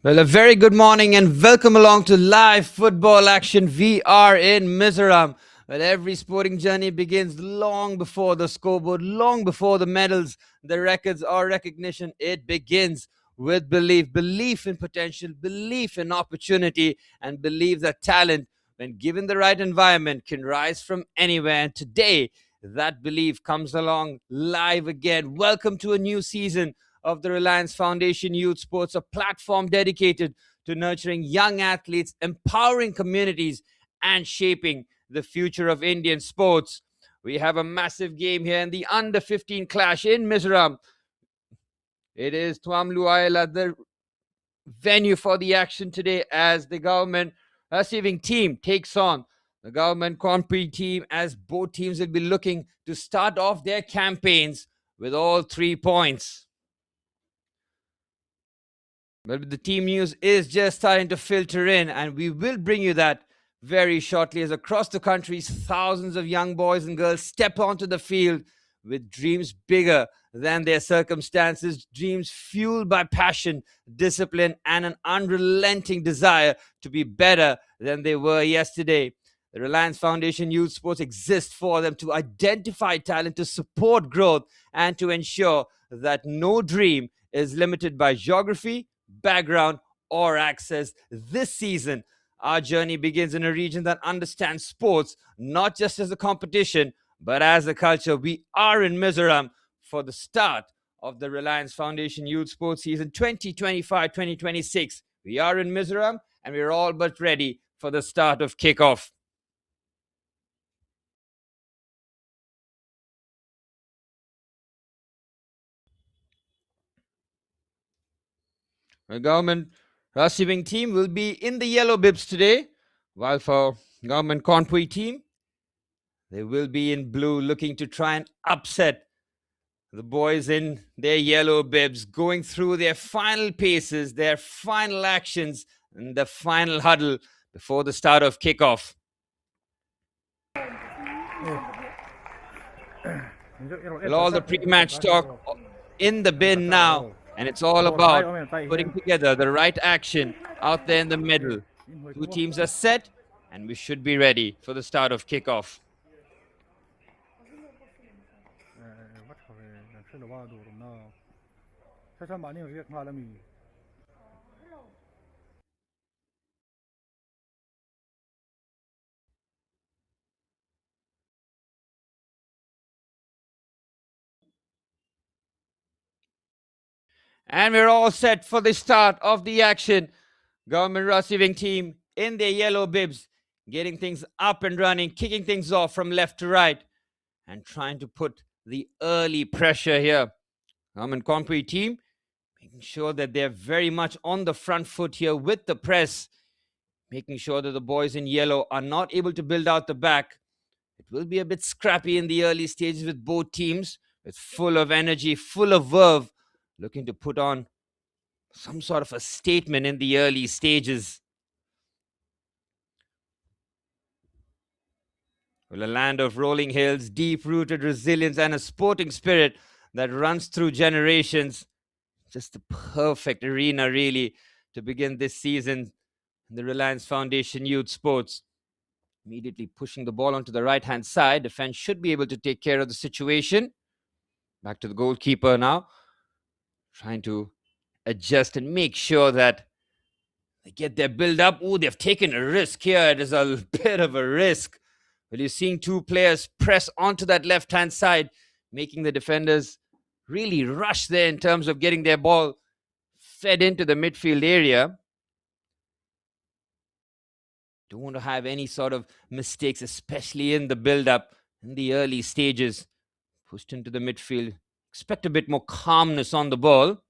Well, a very good morning and welcome along to live football action. We are in Mizoram. Well, every sporting journey begins long before the scoreboard, long before the medals, the records, or recognition. It begins with belief in potential, belief in opportunity, and belief that talent, when given the right environment, can rise from anywhere. And today, that belief comes along live again. Welcome to a new season of the Reliance Foundation Youth Sports, a platform dedicated to nurturing young athletes, empowering communities, and shaping the future of Indian sports. We have a massive game here in the under 15 clash in Mizoram. It is Tuamluaila, the venue for the action today, as the government Rahsiveng team takes on the government Kawnpui team, as both teams will be looking to start off their campaigns with all 3 points. But the team news is just starting to filter in, and we will bring you that very shortly, as across the country, thousands of young boys and girls step onto the field with dreams bigger than their circumstances, dreams fueled by passion, discipline, and an unrelenting desire to be better than they were yesterday. The Reliance Foundation Youth Sports exists for them to identify talent, to support growth, and to ensure that no dream is limited by geography, background, or access. This season, our journey begins in a region that understands sports not just as a competition, but as a culture. We are in Mizoram for the start of the Reliance Foundation Youth Sports season 2025-2026. We are in Mizoram, and we're all but ready for the start of kickoff. The government Rahsiveng team will be in the yellow bibs today, while for government Kawnpui team, they will be in blue, looking to try and upset the boys in their yellow bibs, going through their final paces, their final actions, and the final huddle before the start of kickoff. Well, all the pre-match talk in the bin now, and it's all about putting together the right action out there in the middle. Two teams are set, and we should be ready for the start of kickoff. And we're all set for the start of the action. Government Rahsiveng team in their yellow bibs, getting things up and running, kicking things off from left to right, and trying to put the early pressure here. Government Kawnpui team making sure that they're very much on the front foot here with the press, making sure that the boys in yellow are not able to build out the back. It will be a bit scrappy in the early stages with both teams, with full of energy, full of verve, looking to put on some sort of a statement in the early stages. Well, a land of rolling hills, deep-rooted resilience, and a sporting spirit that runs through generations. Just the perfect arena, really, to begin this season in the Reliance Foundation Youth Sports. Immediately pushing the ball onto the right-hand side. Defense should be able to take care of the situation. Back to the goalkeeper now. Trying to adjust and make sure that they get their build up. Oh, they've taken a risk here. It is a bit of a risk. Well, you're seeing two players press onto that left-hand side, making the defenders really rush there in terms of getting their ball fed into the midfield area. Don't want to have any sort of mistakes, especially in the build-up, in the early stages. Pushed into the midfield. Expect a bit more calmness on the ball.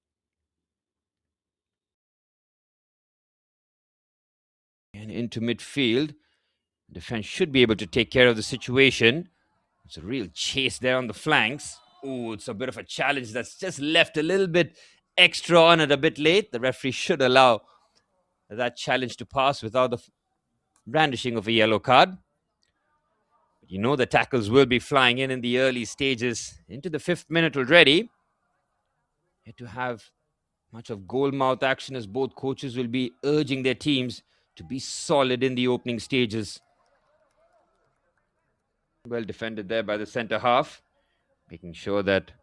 And into midfield. Defense should be able to take care of the situation. It's a real chase there on the flanks. Oh, it's a bit of a challenge that's just left a little bit extra on it a bit late. The referee should allow that challenge to pass without the brandishing of a yellow card. But you know the tackles will be flying in the early stages into the 5th minute already. Yet to have Much of goal mouth action as both coaches will be urging their teams to be solid in the opening stages. Well defended there by the centre half, making sure that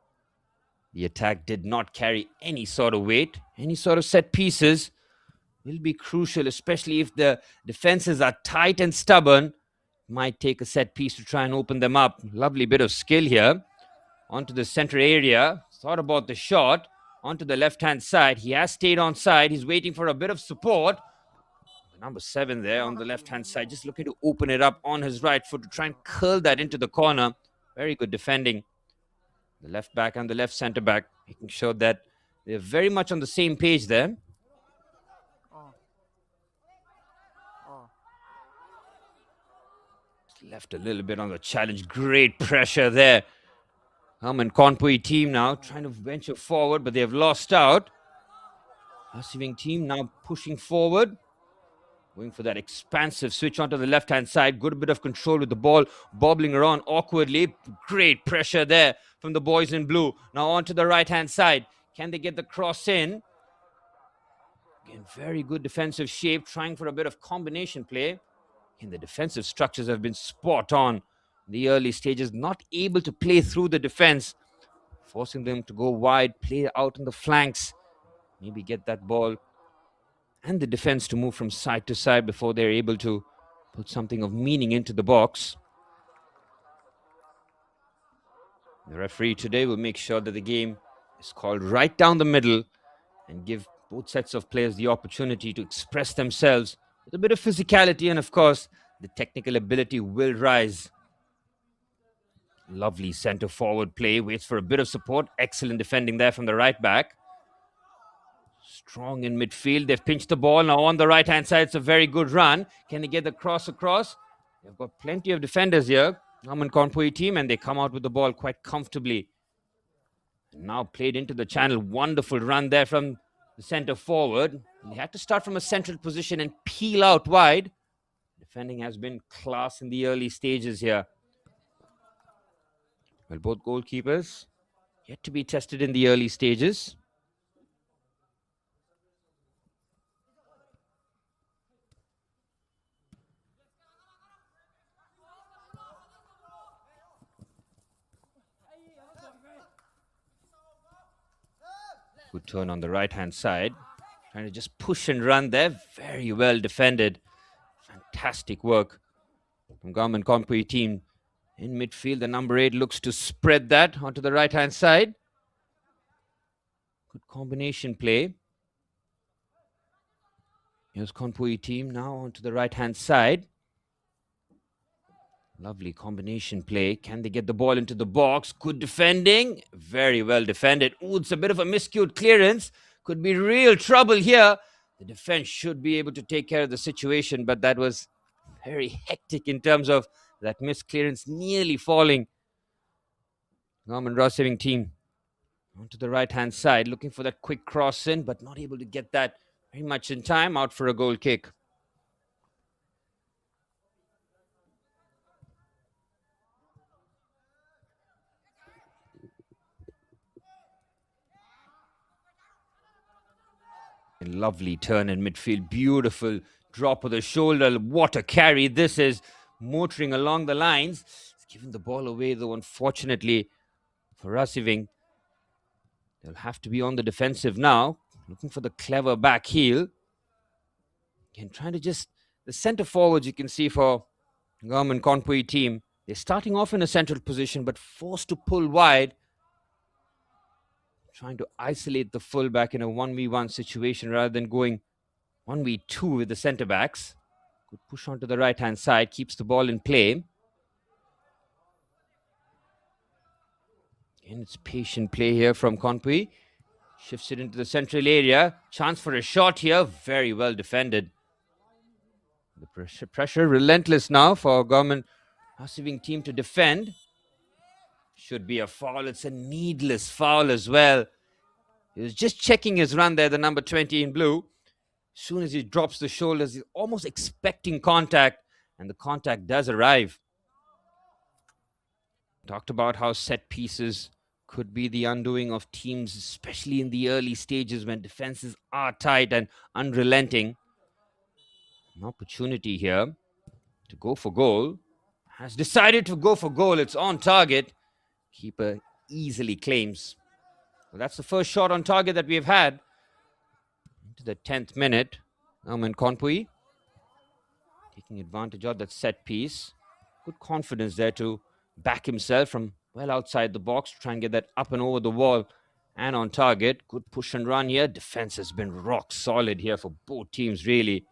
the attack did not carry any sort of weight. Any sort of set pieces will be crucial, especially if the defenses are tight and stubborn. Might take a set piece to try and open them up. Lovely bit of skill here. Onto the center area. Thought about the shot. Onto the left-hand side. He has stayed on side. He's waiting for a bit of support. Number 7 there on the left-hand side, just looking to open it up on his right foot to try and curl that into the corner. Very good defending. The left back and the left centre back, making sure that they're very much on the same page there. Left a little bit on the challenge. Great pressure there. Kawnpui team now trying to venture forward, but they have lost out. Rahsiveng team now pushing forward. Going for that expansive switch onto the left-hand side. Good bit of control with the ball bobbling around awkwardly. Great pressure there from the boys in blue. Now onto the right-hand side. Can they get the cross in? Again, very good defensive shape. Trying for a bit of combination play. And the defensive structures have been spot on in the early stages. Not able to play through the defense. Forcing them to go wide. Play out on the flanks. Maybe get that ball and the defense to move from side to side before they're able to put something of meaning into the box. The referee today will make sure that the game is called right down the middle and give both sets of players the opportunity to express themselves with a bit of physicality, and of course, the technical ability will rise. Lovely centre forward play, waits for a bit of support. Excellent defending there from the right back. Strong in midfield. They've pinched the ball. Now on the right-hand side, it's a very good run. Can they get the cross across? They've got plenty of defenders here. Kawnpui team, and they come out with the ball quite comfortably. And now played into the channel. Wonderful run there from the centre forward. They had to start from a central position and peel out wide. Defending has been class in the early stages here. Well, both goalkeepers yet to be tested in the early stages. Good turn on the right-hand side. Trying to just push and run there. Very well defended. Fantastic work from Kawnpui team. In midfield, the number 8 looks to spread that onto the right-hand side. Good combination play. Here's Kawnpui team now onto the right-hand side. Lovely combination play. Can they get the ball into the box? Good defending. Very well defended. Ooh, it's a bit of a miscued clearance. Could be real trouble here. The defense should be able to take care of the situation, but that was very hectic in terms of that missed clearance nearly falling. Rahsiveng team onto the right-hand side, looking for that quick cross in, but not able to get that very much in time. Out for a goal kick. Lovely turn in midfield. Beautiful drop of the shoulder. What a carry this is. Motoring along the lines. It's giving the ball away though, unfortunately, for Rahsiveng. They'll have to be on the defensive now. Looking for the clever back heel. Again, trying to just... The centre forwards you can see for Kawnpui team. They're starting off in a central position but forced to pull wide. Trying to isolate the fullback in a 1v1 situation rather than going 1v2 with the centre backs. Good push onto the right-hand side, keeps the ball in play. And it's patient play here from Kawnpui. Shifts it into the central area. Chance for a shot here. Very well defended. The pressure relentless now for Rahsiveng team to defend. Should be a foul. It's a needless foul as well. He was just checking his run there, the number 20 in blue. As soon as he drops the shoulders, he's almost expecting contact, and the contact does arrive. Talked about how set pieces could be the undoing of teams, especially in the early stages when defenses are tight and unrelenting. An opportunity here to go for goal. Has decided to go for goal. It's on target. Keeper easily claims. Well, that's the first shot on target that we've had. Into the 10th minute. Kawnpui taking advantage of that set piece. Good confidence there to back himself from well outside the box to try and get that up and over the wall and on target. Good push and run here. Defense has been rock solid here for both teams, really.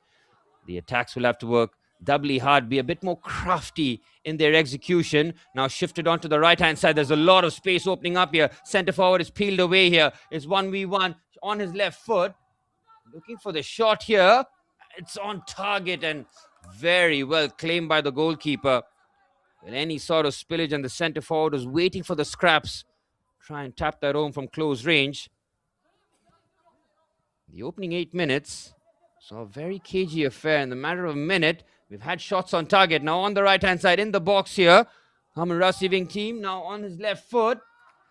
The attacks will have to work doubly hard, be a bit more crafty in their execution. Now shifted onto the right-hand side. There's a lot of space opening up here. Centre forward is peeled away here. It's 1v1 on his left foot. Looking for the shot here. It's on target and very well claimed by the goalkeeper. With any sort of spillage, and the centre forward was waiting for the scraps. Try and tap that home from close range. The opening 8 minutes saw a very cagey affair. In the matter of a minute, we've had shots on target. Now on the right-hand side, in the box here. Rahsiveng team now on his left foot.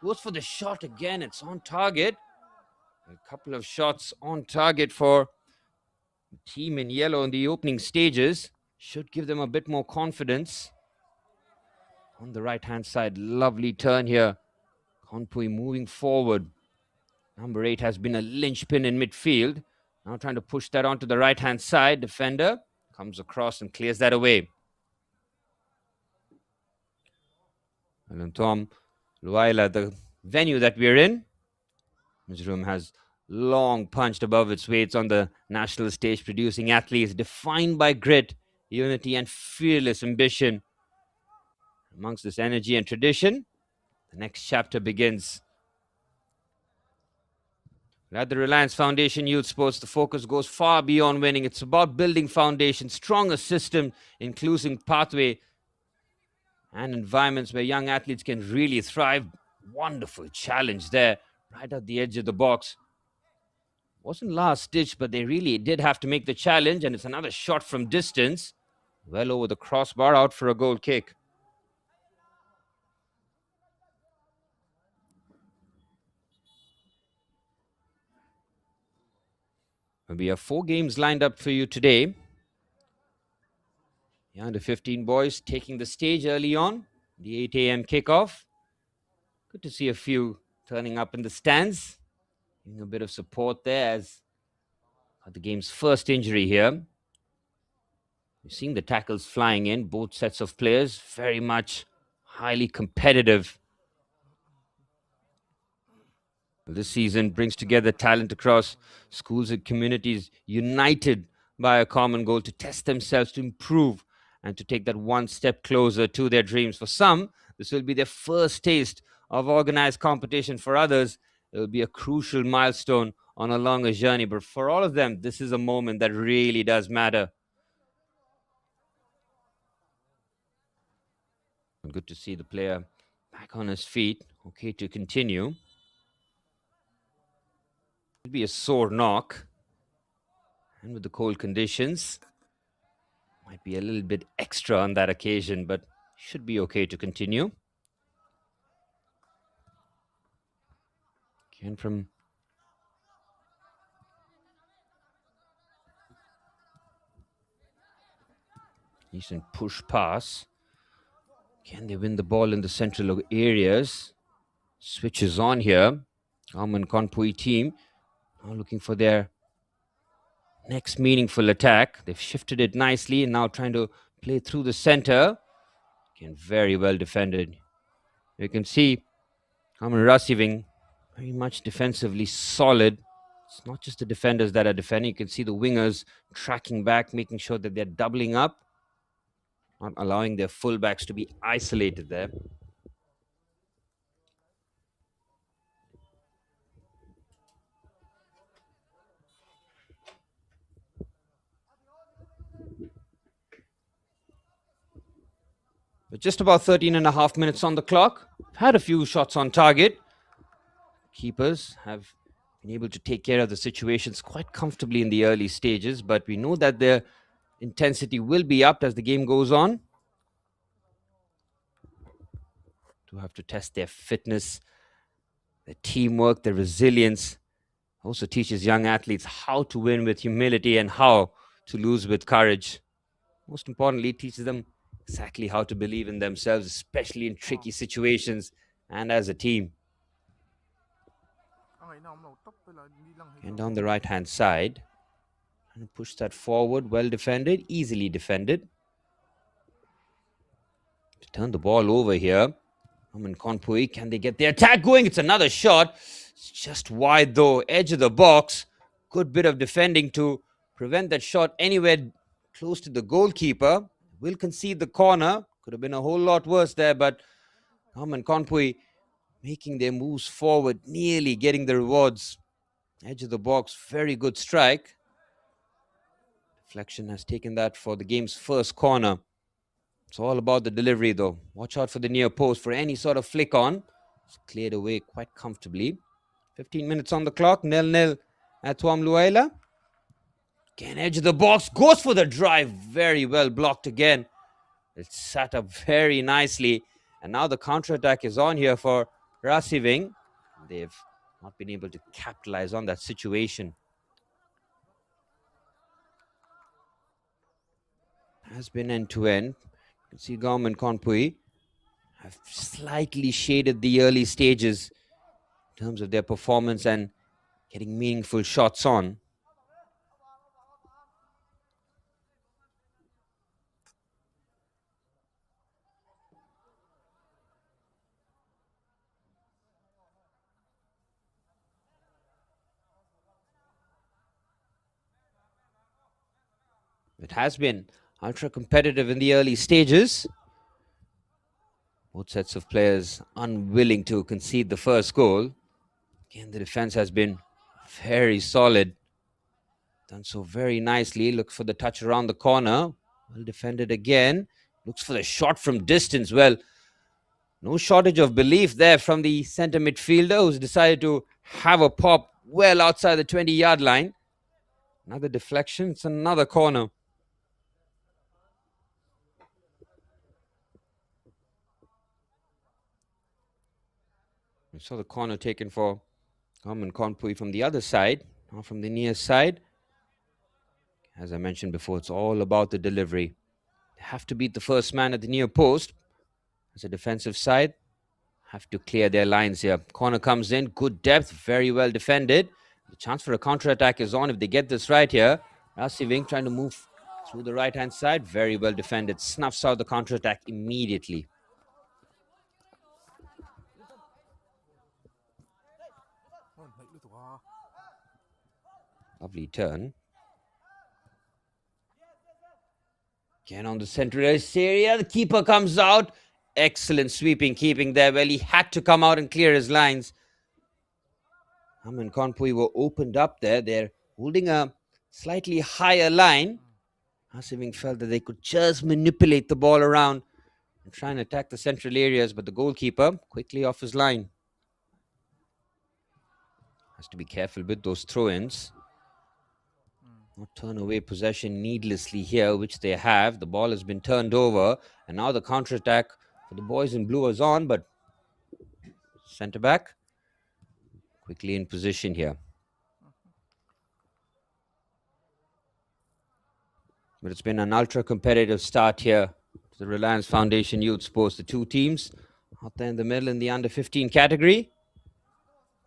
Goes for the shot again. It's on target. A couple of shots on target for the team in yellow in the opening stages. Should give them a bit more confidence. On the right-hand side, lovely turn here. Kawnpui moving forward. Number 8 has been a linchpin in midfield. Now trying to push that onto the right-hand side. Defender comes across and clears that away. And Tom Luaila, the venue that we're in. Mizoram has long punched above its weights on the national stage, producing athletes defined by grit, unity, and fearless ambition. Amongst this energy and tradition, the next chapter begins. At the Reliance Foundation Youth Sports, the focus goes far beyond winning. It's about building foundations, stronger system, inclusive pathway, and environments where young athletes can really thrive. Wonderful challenge there, right at the edge of the box. Wasn't last ditch, but they really did have to make the challenge, and it's another shot from distance. Well over the crossbar, out for a goal kick. We have 4 games lined up for you today. The under-15 boys taking the stage early on. The 8 a.m. kickoff. Good to see a few turning up in the stands. Giving a bit of support there as the game's first injury here. You're seeing the tackles flying in. Both sets of players very much highly competitive. This season brings together talent across schools and communities, united by a common goal to test themselves, to improve, and to take that one step closer to their dreams. For some, this will be their first taste of organized competition. For others, it will be a crucial milestone on a longer journey. But for all of them, this is a moment that really does matter. Good to see the player back on his feet, okay to continue. It'll be a sore knock, and with the cold conditions, might be a little bit extra on that occasion, but should be okay to continue. Again from decent push pass. Can they win the ball in the central areas? Switches on here. Kawnpui team now looking for their next meaningful attack. They've shifted it nicely and now trying to play through the center. Again, very well defended. You can see Rahsiveng very much defensively solid. It's not just the defenders that are defending. You can see the wingers tracking back, making sure that they're doubling up, not allowing their fullbacks to be isolated there. With just about 13 and a half minutes on the clock, had a few shots on target. Keepers have been able to take care of the situations quite comfortably in the early stages, but we know that their intensity will be upped as the game goes on. To have to test their fitness The teamwork, the resilience also teaches young athletes how to win with humility and how to lose with courage. Most importantly, it teaches them exactly how to believe in themselves, especially in tricky situations and as a team. And down the right-hand side, and push that forward, well defended, easily defended. To turn the ball over here. Kawnpui, can they get the attack going? It's another shot. It's just wide though, edge of the box. Good bit of defending to prevent that shot anywhere close to the goalkeeper. Will concede the corner. Could have been a whole lot worse there, but Kawnpui making their moves forward, nearly getting the rewards. Edge of the box, very good strike. Deflection has taken that for the game's first corner. It's all about the delivery though. Watch out for the near post for any sort of flick on. It's cleared away quite comfortably. 15 minutes on the clock, 0-0 at Tuamluaila. Again, edge of the box, goes for the drive. Very well blocked again. It's sat up very nicely. And now the counter-attack is on here for Rahsiveng. They've not been able to capitalize on that situation. Has been end-to-end. You can see Kawnpui have slightly shaded the early stages in terms of their performance and getting meaningful shots on. It has been ultra competitive in the early stages. Both sets of players unwilling to concede the first goal. Again, the defense has been very solid. Done so very nicely. Looks for the touch around the corner. Well defended again. Looks for the shot from distance. Well, no shortage of belief there from the centre midfielder who's decided to have a pop well outside the 20-yard line. Another deflection. It's another corner. We saw the corner taken for Kawnpui from the other side, not from the near side. As I mentioned before, it's all about the delivery. They have to beat the first man at the near post. As a defensive side, have to clear their lines here. Corner comes in, good depth, very well defended. The chance for a counter-attack is on if they get this right here. Rahsiveng trying to move through the right-hand side, very well defended. Snuffs out the counter-attack immediately. Lovely turn. Again on the central area, the keeper comes out. Excellent sweeping, keeping there. Well, he had to come out and clear his lines. Kawnpui were opened up there. They're holding a slightly higher line. Rahsiveng felt that they could just manipulate the ball around and try and attack the central areas, but the goalkeeper quickly off his line. Has to be careful with those throw-ins. Not turn away possession needlessly here, which they have. The ball has been turned over, and now the counter-attack for the boys in blue is on, but centre-back quickly in position here. But it's been an ultra-competitive start here to the Reliance Foundation Youth Sports. The two teams out there in the middle in the under-15 category,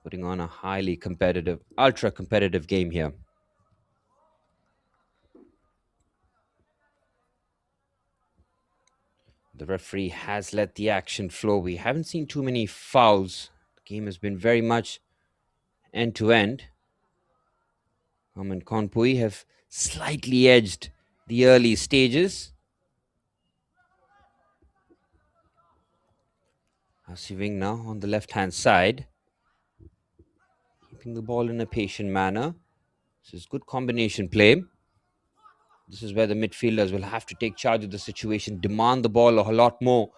putting on a highly competitive, ultra-competitive game here. The referee has let the action flow. We haven't seen too many fouls. The game has been very much end-to-end. Kawnpui have slightly edged the early stages. Rahsiveng now on the left-hand side, keeping the ball in a patient manner. This is good combination play. This is where the midfielders will have to take charge of the situation, demand the ball a lot more,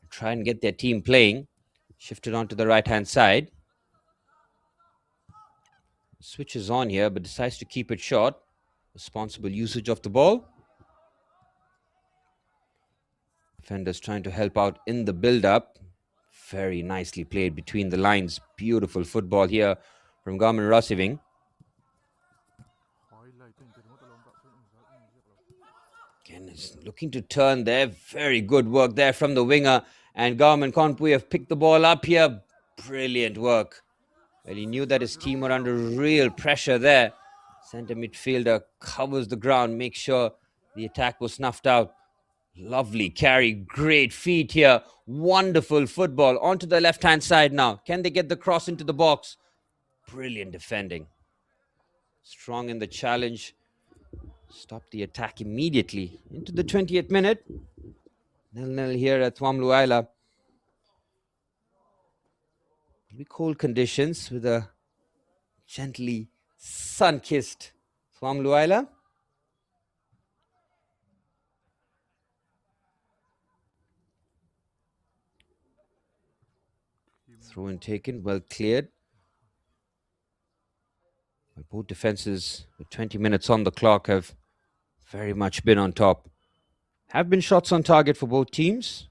try and get their team playing. Shifted onto the right-hand side. Switches on here, but decides to keep it short. Responsible usage of the ball. Defenders trying to help out in the build-up. Very nicely played between the lines. Beautiful football here from Govt Rahsiveng. Again, is looking to turn there. Very good work there from the winger. And Govt Kawnpui have picked the ball up here. Brilliant work. Well, he knew that his team were under real pressure there. Centre midfielder covers the ground, makes sure the attack was snuffed out. Lovely carry, great feet here. Wonderful football. Onto the left-hand side now. Can they get the cross into the box? Brilliant defending. Strong in the challenge. Stop the attack immediately. Into the 20th minute. 0-0 here at Thwamluaila. Maybe cold conditions with a gently sun-kissed Thwamluaila. Throw in taken, well cleared. Both defenses with 20 minutes on the clock have very much been on top. Have been shots on target for both teams,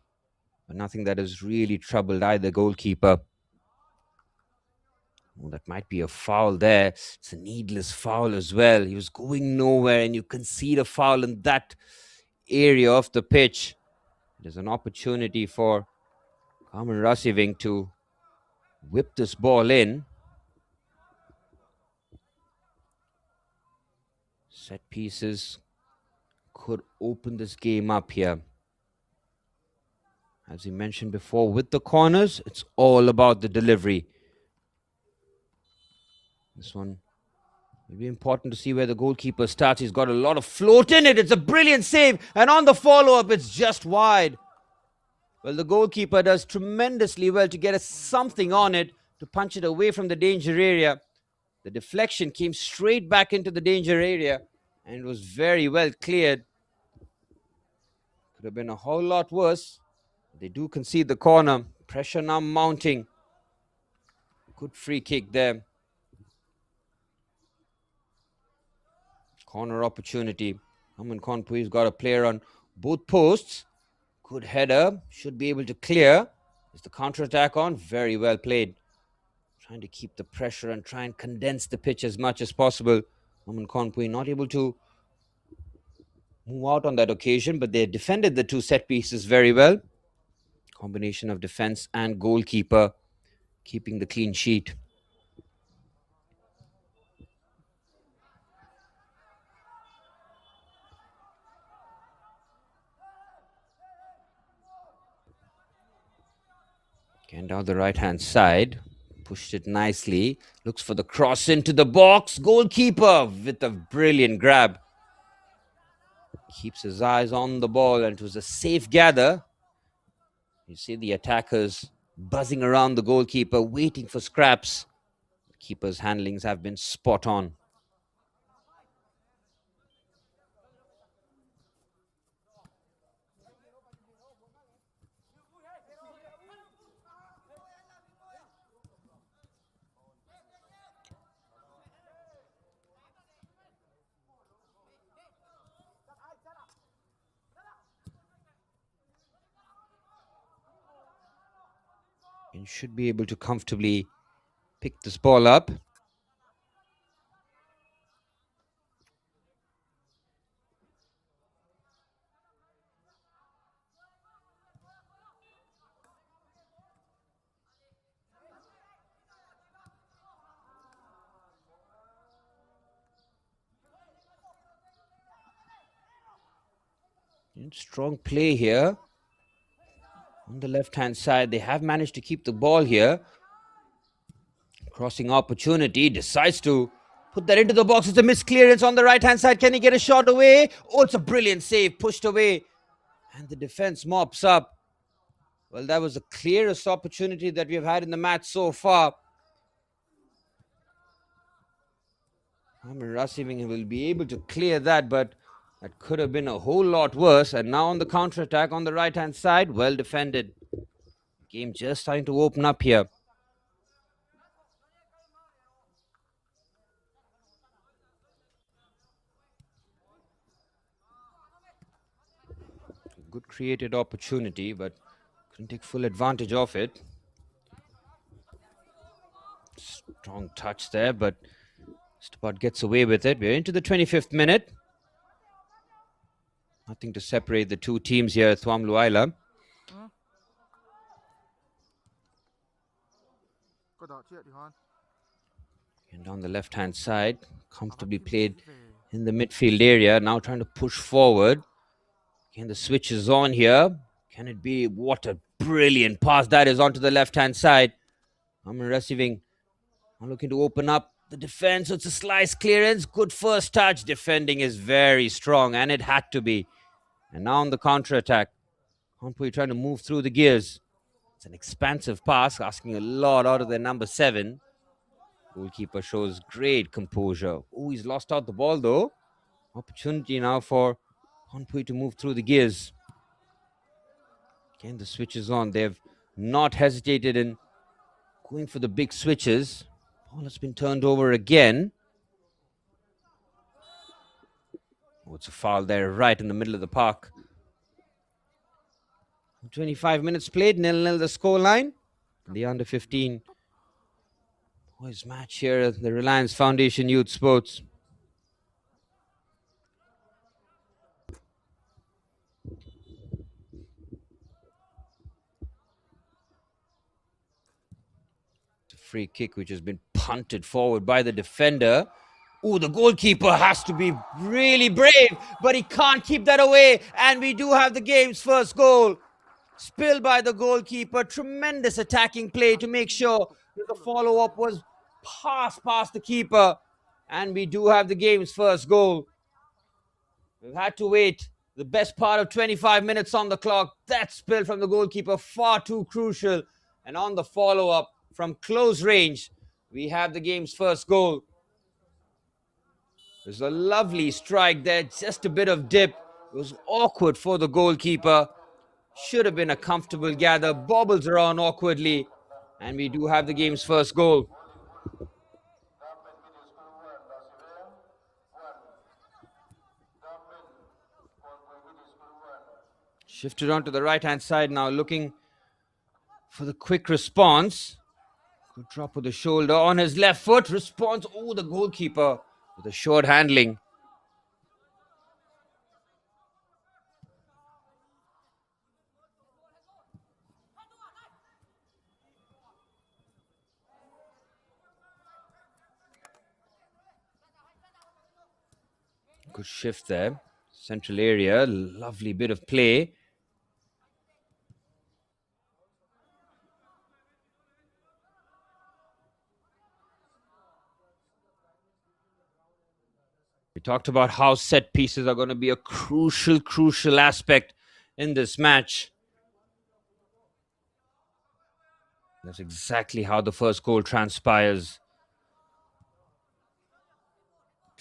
but nothing that has really troubled either goalkeeper. Oh, that might be a foul there. It's a needless foul as well. He was going nowhere, and you concede a foul in that area of the pitch. There's an opportunity for Rahsiveng to whip this ball in. Set pieces could open this game up here. As we mentioned before, with the corners, it's all about the delivery. This one will be important to see where the goalkeeper starts. He's got a lot of float in it. It's a brilliant save. And on the follow-up, it's just wide. Well, the goalkeeper does tremendously well to get something on it, to punch it away from the danger area. The deflection came straight back into the danger area and was very well cleared. Could have been a whole lot worse. They do concede the corner. Pressure now mounting. Good free kick there. Corner opportunity. Kawnpui's got a player on both posts. Good header. Should be able to clear. Is the counter-attack on? Very well played. Trying to keep the pressure and try and condense the pitch as much as possible. Kawnpui not able to move out on that occasion, but they defended the two set pieces very well. Combination of defense and goalkeeper keeping the clean sheet. Again down the right-hand side. Pushed it nicely. Looks for the cross into the box. Goalkeeper with a brilliant grab. Keeps his eyes on the ball, and it was a safe gather. You see the attackers buzzing around the goalkeeper, waiting for scraps. The keeper's handlings have been spot on. And should be able to comfortably pick this ball up. And strong play here. On the left-hand side, they have managed to keep the ball here. Crossing opportunity, decides to put that into the box. It's a misclearance on the right-hand side. Can he get a shot away? Oh, it's a brilliant save, pushed away. And the defense mops up. Well, that was the clearest opportunity that we've had in the match so far. Rahsiveng will be able to clear that, but that could have been a whole lot worse. And now on the counter-attack on the right-hand side, well defended. Game just starting to open up here. Good created opportunity, but couldn't take full advantage of it. Strong touch there, but just about gets away with it. We're into the 25th minute. Nothing to separate the two teams here at Thuam Luaila. And on the left-hand side, comfortably played in the midfield area. Now trying to push forward. Again, the switch is on here. Can it be? What a brilliant pass that is onto the left-hand side. Rahsiveng looking to open up the defense. It's a slice clearance. Good first touch. Defending is very strong, and it had to be. And now on the counter-attack, Kawnpui trying to move through the gears. It's an expansive pass, asking a lot out of their number 7. Goalkeeper shows great composure. Oh, he's lost out the ball though. Opportunity now for Kawnpui to move through the gears. Again, the switch is on. They've not hesitated in going for the big switches. Ball has been turned over again. Oh, it's a foul there right in the middle of the park. 25 minutes played, 0-0 the scoreline. The under-15 boys match here at the Reliance Foundation Youth Sports. It's a free kick which has been punted forward by the defender. Oh, the goalkeeper has to be really brave, but he can't keep that away. And we do have the game's first goal. Spill by the goalkeeper. Tremendous attacking play to make sure that the follow-up was past the keeper. And we do have the game's first goal. We've had to wait the best part of 25 minutes on the clock. That spill from the goalkeeper, far too crucial. And on the follow-up from close range, we have the game's first goal. There's a lovely strike there, just a bit of dip. It was awkward for the goalkeeper. Should have been a comfortable gather. Bobbles around awkwardly. And we do have the game's first goal. Shifted onto the right-hand side now, looking for the quick response. Good drop with the shoulder on his left foot. Response. Oh, the goalkeeper with a short handling. Good shift there. Central area. Lovely bit of play. We talked about how set pieces are going to be a crucial aspect in this match. That's exactly how the first goal transpires.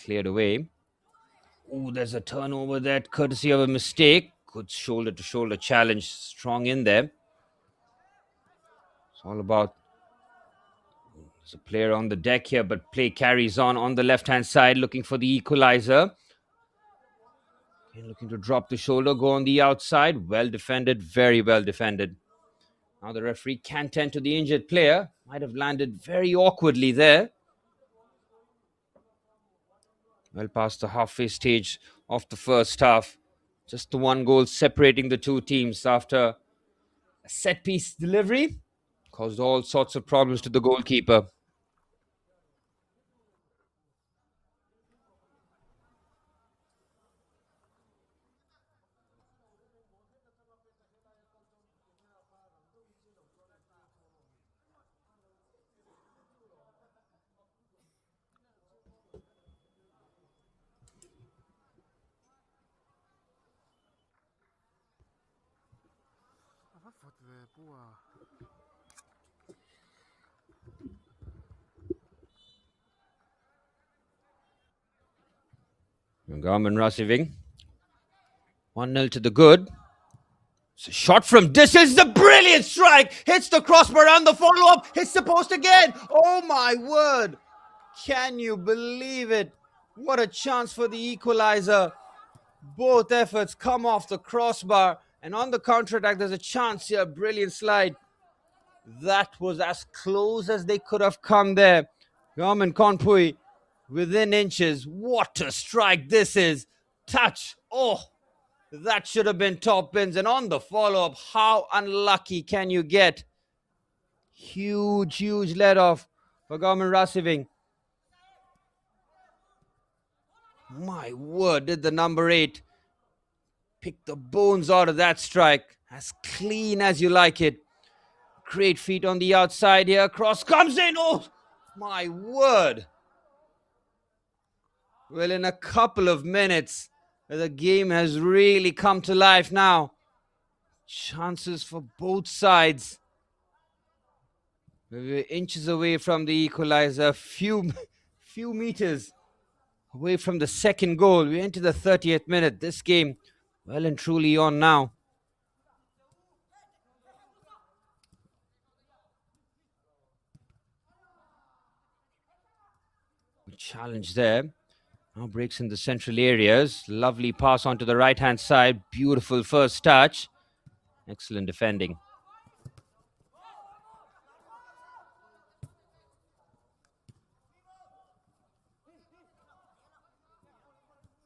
Cleared away. Oh, there's a turnover there, courtesy of a mistake. Good shoulder-to-shoulder challenge. Strong in there. It's all about... There's a player on the deck here, but play carries on the left-hand side, looking for the equalizer. Okay, looking to drop the shoulder, go on the outside. Well defended, very well defended. Now the referee can tend to the injured player. Might have landed very awkwardly there. Well past the halfway stage of the first half. Just the one goal separating the two teams after a set-piece delivery. Caused all sorts of problems to the goalkeeper. Govt Rahsiveng. 1-0 to the good. It's a shot from distance. The brilliant strike. Hits the crossbar on the follow-up. Hits the post again. Oh my word. Can you believe it? What a chance for the equalizer. Both efforts come off the crossbar. And on the counter-attack, there's a chance here. Brilliant slide. That was as close as they could have come there. Kawnpui within inches. What a strike this is. Touch. Oh, that should have been top pins. And on the follow-up, how unlucky can you get? Huge let off for Rahsiveng. My word, did the number 8 pick the bones out of that strike. As clean as you like it. Great feet on the outside here. Cross comes in. Oh, my word. Well, in a couple of minutes, the game has really come to life now. Chances for both sides. We were inches away from the equalizer, few meters away from the second goal. We enter the 30th minute. This game well and truly on now. Challenge there. Now breaks in the central areas. Lovely pass onto the right-hand side. Beautiful first touch. Excellent defending.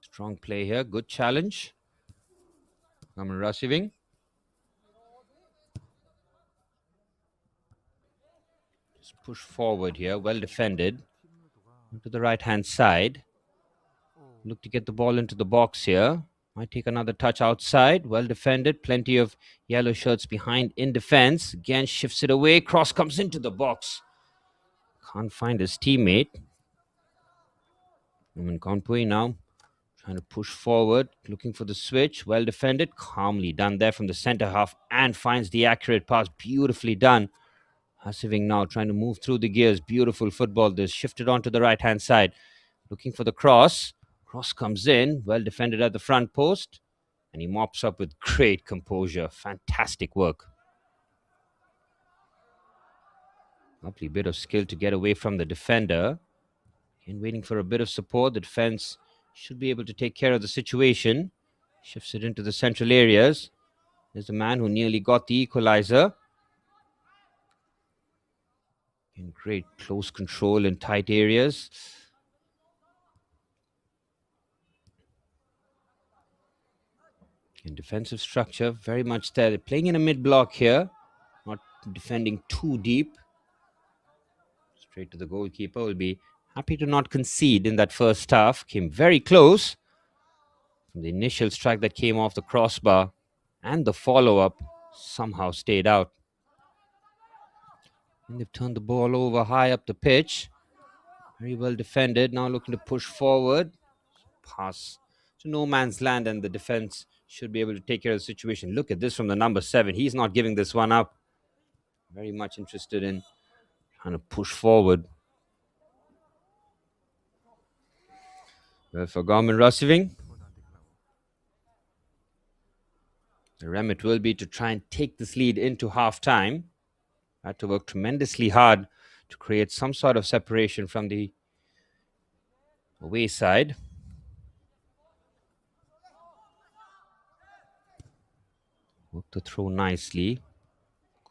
Strong play here. Good challenge. Rahsiveng. Just push forward here. Well defended. To the right-hand side. Look to get the ball into the box here. Might take another touch outside. Well defended. Plenty of yellow shirts behind in defense. Again, shifts it away. Cross comes into the box. Can't find his teammate. Kawnpui now trying to push forward. Looking for the switch. Well defended. Calmly done there from the centre half. And finds the accurate pass. Beautifully done. Rahsiveng now trying to move through the gears. Beautiful football. This shifted onto the right-hand side. Looking for the cross. Cross comes in. Well defended at the front post. And he mops up with great composure. Fantastic work. Lovely bit of skill to get away from the defender. And waiting for a bit of support. The defense should be able to take care of the situation. Shifts it into the central areas. There's the man who nearly got the equalizer. In great close control in tight areas. In defensive structure, very much there. They're playing in a mid-block here. Not defending too deep. Straight to the goalkeeper. Will be happy to not concede in that first half. Came very close. From the initial strike that came off the crossbar. And the follow-up somehow stayed out. And they've turned the ball over high up the pitch. Very well defended. Now looking to push forward. Pass to no man's land, and the defense should be able to take care of the situation. Look at this from the number 7. He's not giving this one up. Very much interested in trying to push forward. Well, for Rahsiveng, the remit will be to try and take this lead into half-time. Had to work tremendously hard to create some sort of separation from the away side. Worked the throw nicely.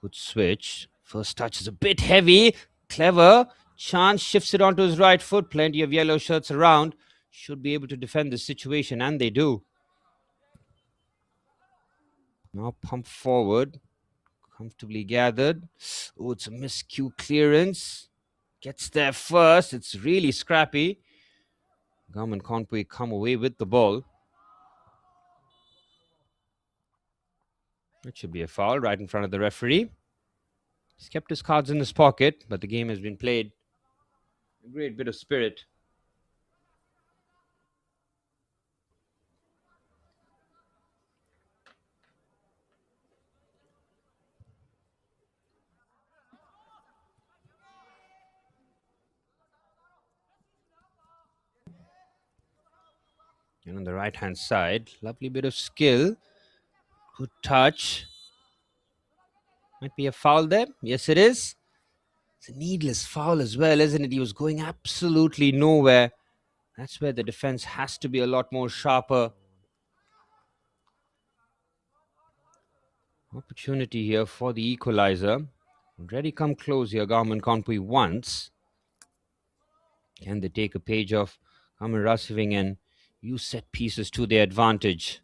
Good switch. First touch is a bit heavy. Clever. Chance shifts it onto his right foot. Plenty of yellow shirts around. Should be able to defend the situation, and they do. Now pump forward. Comfortably gathered. Oh, it's a miscue clearance. Gets there first. It's really scrappy. Kawnpui come away with the ball. It should be a foul right in front of the referee. He's kept his cards in his pocket, but the game has been played. A great bit of spirit. And on the right-hand side, lovely bit of skill. Good touch. Might be a foul there. Yes, it is. It's a needless foul as well, isn't it? He was going absolutely nowhere. That's where the defense has to be a lot more sharper. Opportunity here for the equalizer. Already come close here, Kawnpui once. Can they take a page of Rahsiveng and use set pieces to their advantage?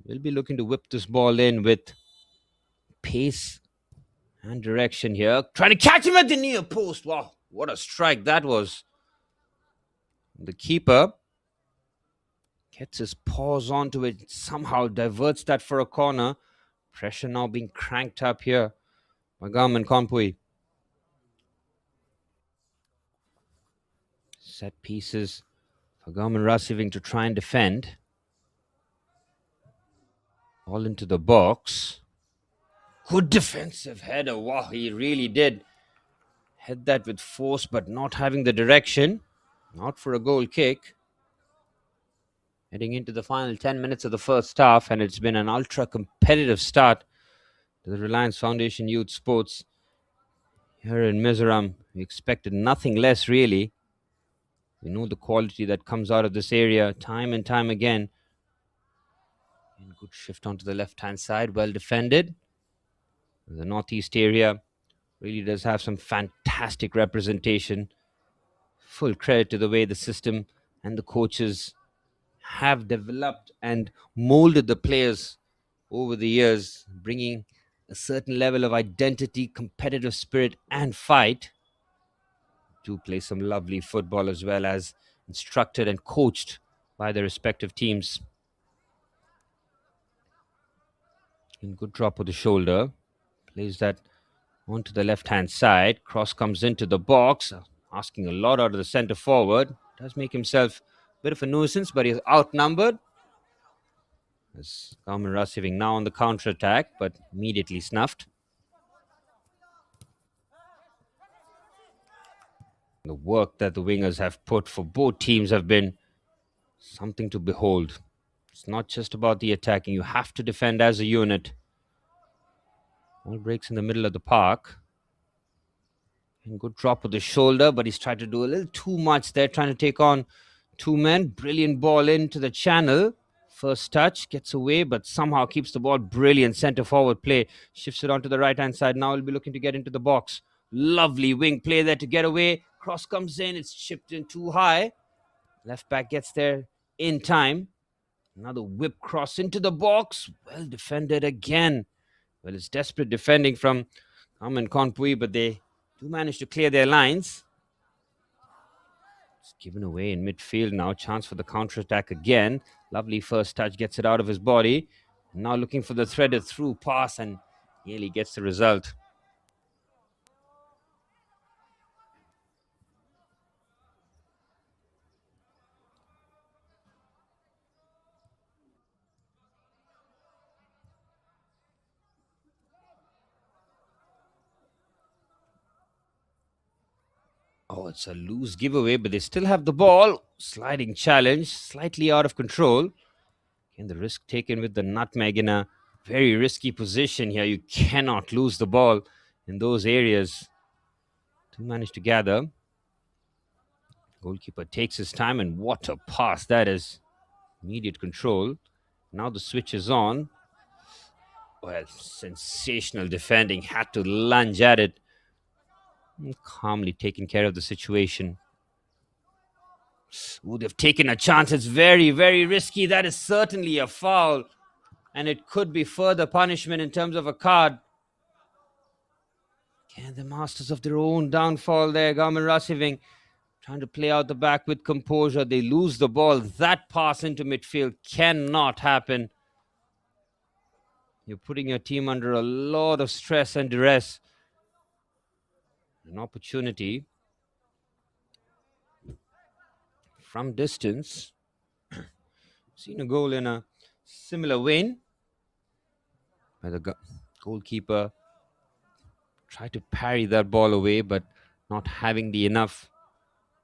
We'll be looking to whip this ball in with pace and direction here. Trying to catch him at the near post. Wow, what a strike that was. The keeper gets his paws onto it, somehow diverts that for a corner. Pressure now being cranked up here by Kawnpui. Set pieces for Rahsiveng to try and defend. All into the box. Good defensive header. Wow, he really did head that with force, but not having the direction. Not for a goal kick. Heading into the final 10 minutes of the first half, and it's been an ultra competitive start to the Reliance Foundation Youth Sports here in Mizoram. We expected nothing less, really. We know the quality that comes out of this area time and time again. And good shift onto the left-hand side, well defended. The northeast area really does have some fantastic representation. Full credit to the way the system and the coaches have developed and molded the players over the years, bringing a certain level of identity, competitive spirit, and fight to play some lovely football, as well as instructed and coached by their respective teams. And good drop of the shoulder. Plays that onto the left-hand side. Cross comes into the box, asking a lot out of the centre forward. Does make himself a bit of a nuisance, but he's outnumbered. As Rahsiveng now on the counter-attack, but immediately snuffed. The work that the wingers have put for both teams have been something to behold. It's not just about the attacking. You have to defend as a unit. All breaks in the middle of the park. And good drop of the shoulder, but he's tried to do a little too much there, trying to take on two men. Brilliant ball into the channel. First touch, gets away, but somehow keeps the ball. Brilliant centre forward play. Shifts it onto the right-hand side. Now he'll be looking to get into the box. Lovely wing play there to get away. Cross comes in. It's chipped in too high. Left back gets there in time. Another whip cross into the box. Well defended again. Well, it's desperate defending from Kawnpui, but they do manage to clear their lines. It's given away in midfield now. Chance for the counter-attack again. Lovely first touch, gets it out of his body. Now looking for the threaded through pass and nearly gets the result. Oh, it's a loose giveaway, but they still have the ball. Sliding challenge, slightly out of control. And the risk taken with the nutmeg in a very risky position here. You cannot lose the ball in those areas. To manage to gather. Goalkeeper takes his time, and what a pass that is. Immediate control. Now the switch is on. Well, sensational defending. Had to lunge at it. Calmly taking care of the situation. Ooh, they've taken a chance. It's very, very risky. That is certainly a foul. And it could be further punishment in terms of a card. Can the masters of their own downfall there, Rahsiveng, trying to play out the back with composure. They lose the ball. That pass into midfield cannot happen. You're putting your team under a lot of stress and duress. An opportunity from distance. Seen a goal in a similar vein where the goalkeeper tried to parry that ball away, but not having the enough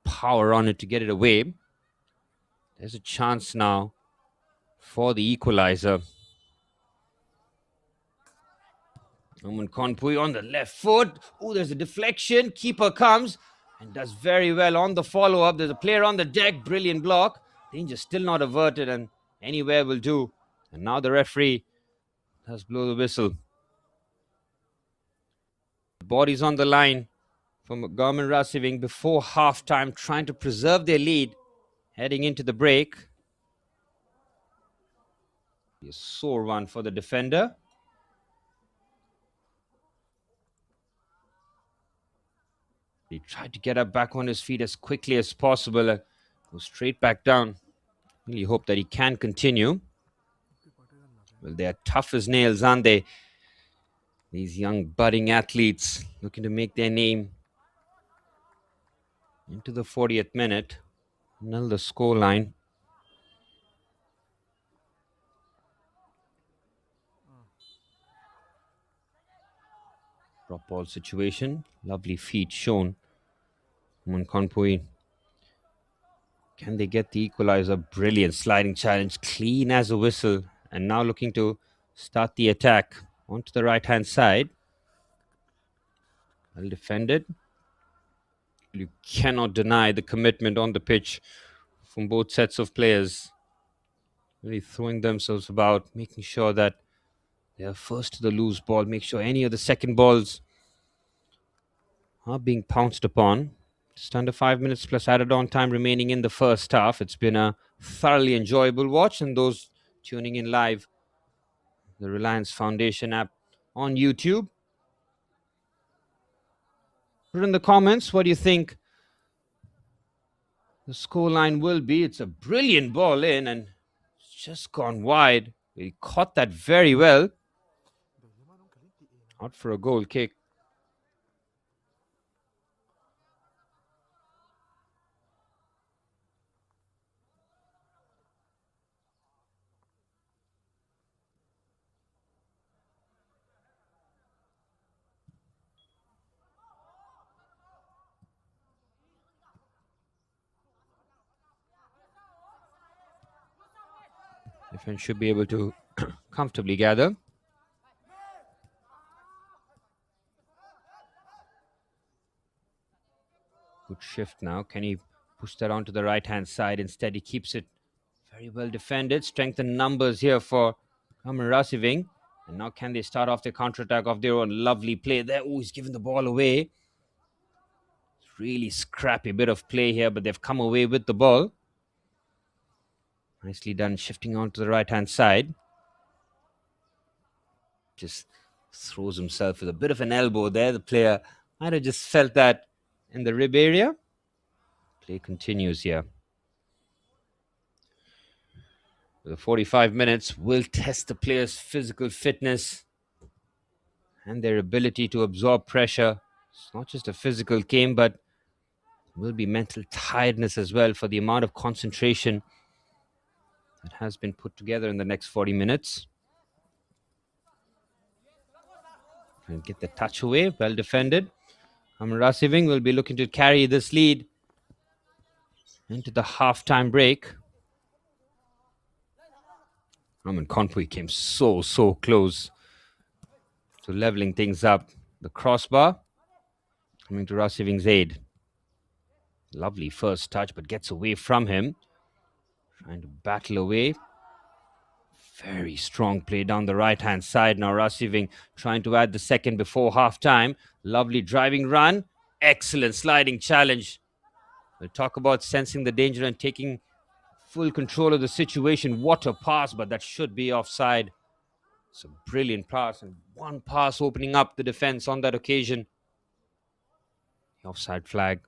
power on it to get it away. There's a chance now for the equalizer. Kawnpui on the left foot. Oh, there's a deflection. Keeper comes and does very well on the follow-up. There's a player on the deck. Brilliant block. Danger still not averted, and anywhere will do. And now the referee does blow the whistle. Bodies on the line from Govt Rahsiveng before half-time, trying to preserve their lead heading into the break. A sore one for the defender. He tried to get up back on his feet as quickly as possible and go straight back down. Really hope that he can continue. Well, they are tough as nails, aren't they? These young budding athletes looking to make their name. Into the 40th minute. Nil the scoreline. Drop ball situation. Lovely feet shown. Kawnpui. Can they get the equalizer? Brilliant sliding challenge. Clean as a whistle. And now looking to start the attack. Onto the right-hand side. Well defended. You cannot deny the commitment on the pitch from both sets of players. Really throwing themselves about, making sure that they are first to the loose ball. Make sure any of the second balls are being pounced upon. Just under 5 minutes plus added on time remaining in the first half. It's been a thoroughly enjoyable watch, and those tuning in live, the Reliance Foundation app on YouTube. Put in the comments what do you think the scoreline will be. It's a brilliant ball in and it's just gone wide. He caught that very well. Out for a goal kick. Defense should be able to comfortably gather. Good shift now. Can he push that onto the right-hand side? Instead, he keeps it very well defended. Strengthen numbers here for Rahsiveng. And now can they start off their counter-attack of their own? Lovely play there. Oh, he's given the ball away. Really scrappy bit of play here, but they've come away with the ball. Nicely done, shifting onto the right-hand side. Just throws himself with a bit of an elbow there. The player might have just felt that in the rib area. Play continues here. The 45 minutes will test the players' physical fitness and their ability to absorb pressure. It's not just a physical game, but will be mental tiredness as well for the amount of concentration that has been put together in the next 40 minutes. And get the touch away, well defended. Rahsiveng will be looking to carry this lead into the half-time break. Kawnpui came so close to leveling things up. The crossbar coming to Rahsiveng's aid. Lovely first touch, but gets away from him. Trying to battle away. Very strong play down the right-hand side. Now Rahsiveng trying to add the second before half-time. Lovely driving run. Excellent sliding challenge. We'll talk about sensing the danger and taking full control of the situation. What a pass, but that should be offside. It's a brilliant pass, and one pass opening up the defense on that occasion. The offside flag.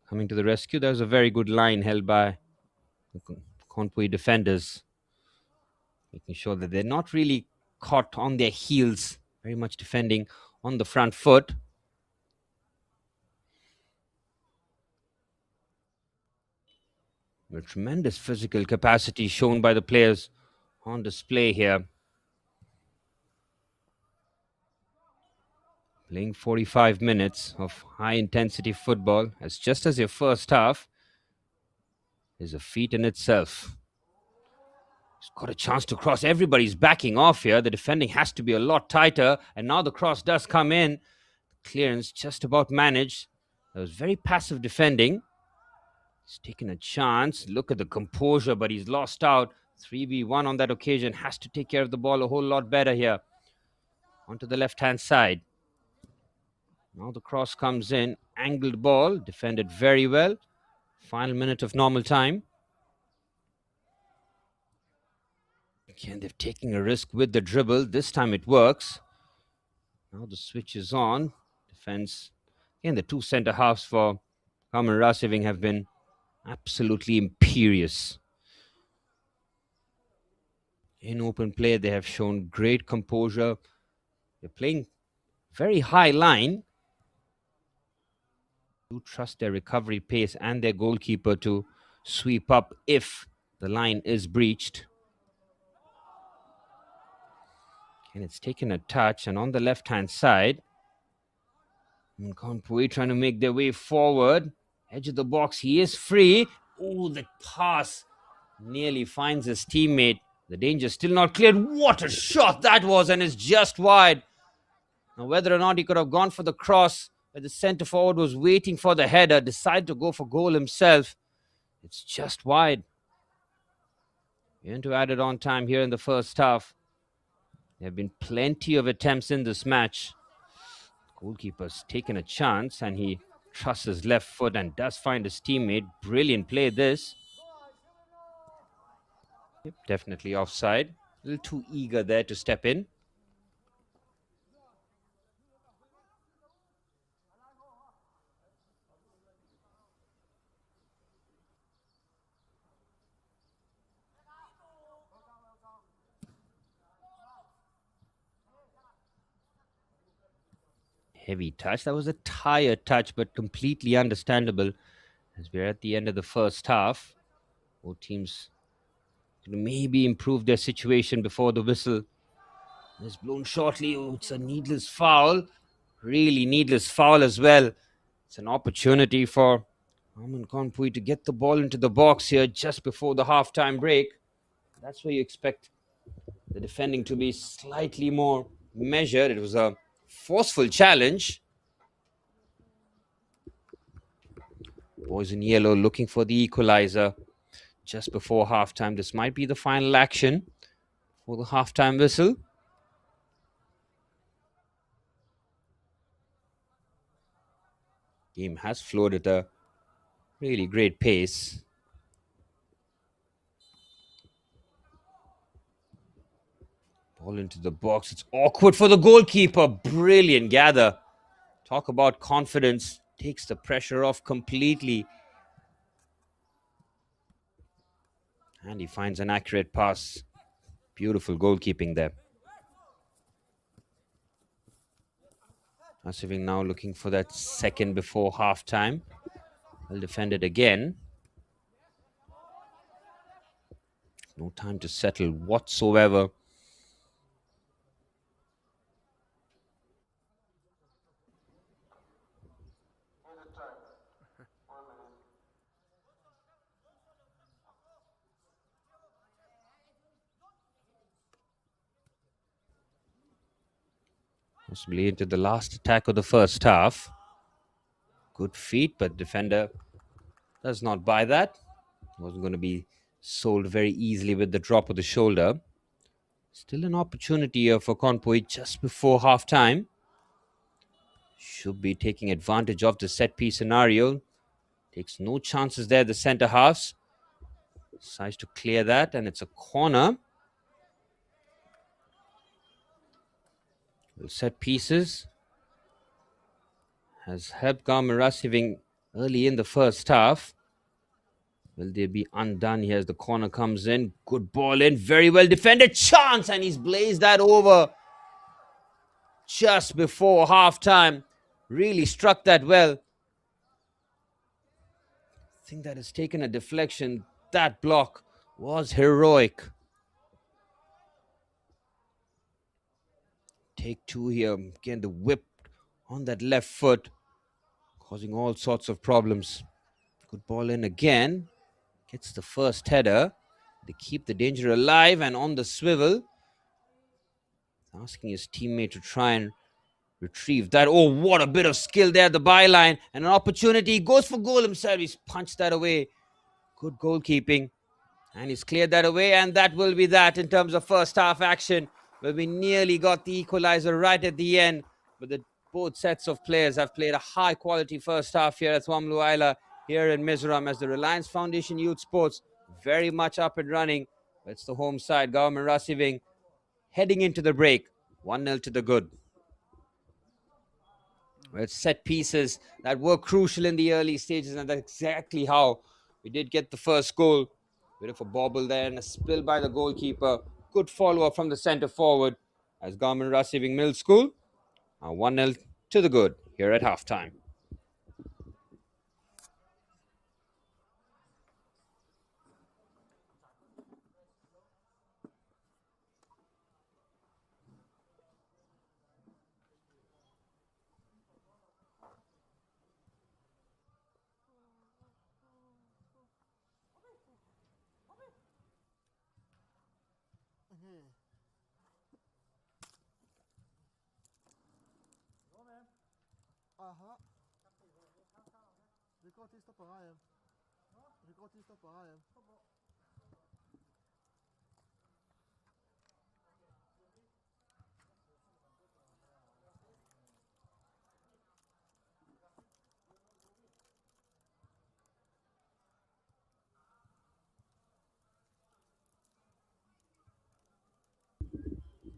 Coming to the rescue, there's a very good line held by the Kawnpui defenders. Making sure that they're not really caught on their heels. Very much defending on the front foot. A tremendous physical capacity shown by the players on display here. Playing 45 minutes of high-intensity football, as just as your first half, is a feat in itself. He's got a chance to cross. Everybody's backing off here. The defending has to be a lot tighter, and now the cross does come in. Clearance just about managed. That was very passive defending. He's taken a chance. Look at the composure, but he's lost out. 3v1 on that occasion. Has to take care of the ball a whole lot better here. Onto the left-hand side. Now the cross comes in. Angled ball. Defended very well. Final minute of normal time. Again, they're taking a risk with the dribble. This time it works. Now the switch is on. Defense. Again, the two centre halves for Rahsiveng have been absolutely imperious. In open play, they have shown great composure. They're playing very high line. Do trust their recovery pace and their goalkeeper to sweep up if the line is breached. And it's taken a touch, and on the left-hand side, Kawnpui trying to make their way forward. Edge of the box, he is free. Oh, the pass nearly finds his teammate. The danger still not cleared. What a shot that was, and it's just wide. Now, whether or not he could have gone for the cross, but the centre forward was waiting for the header, decided to go for goal himself. It's just wide. We're into added on time here in the first half. There have been plenty of attempts in this match. Goalkeeper's taken a chance and he trusts his left foot and does find his teammate. Brilliant play this. Yep, definitely offside. A little too eager there to step in. Heavy touch. That was a tired touch, but completely understandable as we're at the end of the first half. Both teams maybe improve their situation before the whistle is blown shortly. Oh, it's a needless foul. Really needless foul as well. It's an opportunity for Kawnpui to get the ball into the box here just before the halftime break. That's where you expect the defending to be slightly more measured. It was a forceful challenge. Boys in yellow looking for the equalizer just before halftime. This might be the final action for the halftime whistle. Game has flowed at a really great pace. Ball into the box. It's awkward for the goalkeeper. Brilliant gather. Talk about confidence. Takes the pressure off completely. And he finds an accurate pass. Beautiful goalkeeping there. Rahsiveng now looking for that second before halftime. Well defended again. No time to settle whatsoever. Possibly into the last attack of the first half. Good feet, but defender does not buy that. Wasn't going to be sold very easily with the drop of the shoulder. Still an opportunity here for Kawnpui just before halftime. Should be taking advantage of the set piece scenario. Takes no chances there, the centre halves. Decides to clear that, and it's a corner. Well, set pieces has helped Rahsiveng early in the first half. Will they be undone here as the corner comes in? Good ball in, very well defended. Chance, and he's blazed that over just before halftime. Really struck that well. I think that has taken a deflection. That block was heroic. Take two here. Again, the whip on that left foot, causing all sorts of problems. Good ball in again. Gets the first header. They keep the danger alive and on the swivel. Asking his teammate to try and retrieve that. Oh, what a bit of skill there at the byline. And an opportunity. He goes for goal himself. He's punched that away. Good goalkeeping. And he's cleared that away. And that will be that in terms of first half action, where we nearly got the equalizer right at the end. But the Both sets of players have played a high quality first half here at Swamluaila here in Mizoram as the Reliance Foundation Youth Sports very much up and running. It's the home side, Govt Rahsiveng, heading into the break. 1-0 to the good. It's set pieces that were crucial in the early stages, and that's exactly how we did get the first goal. Bit of a bobble there and a spill by the goalkeeper. Good follow-up from the centre forward as Govt Rahsiveng Middle School are 1-0 to the good here at halftime.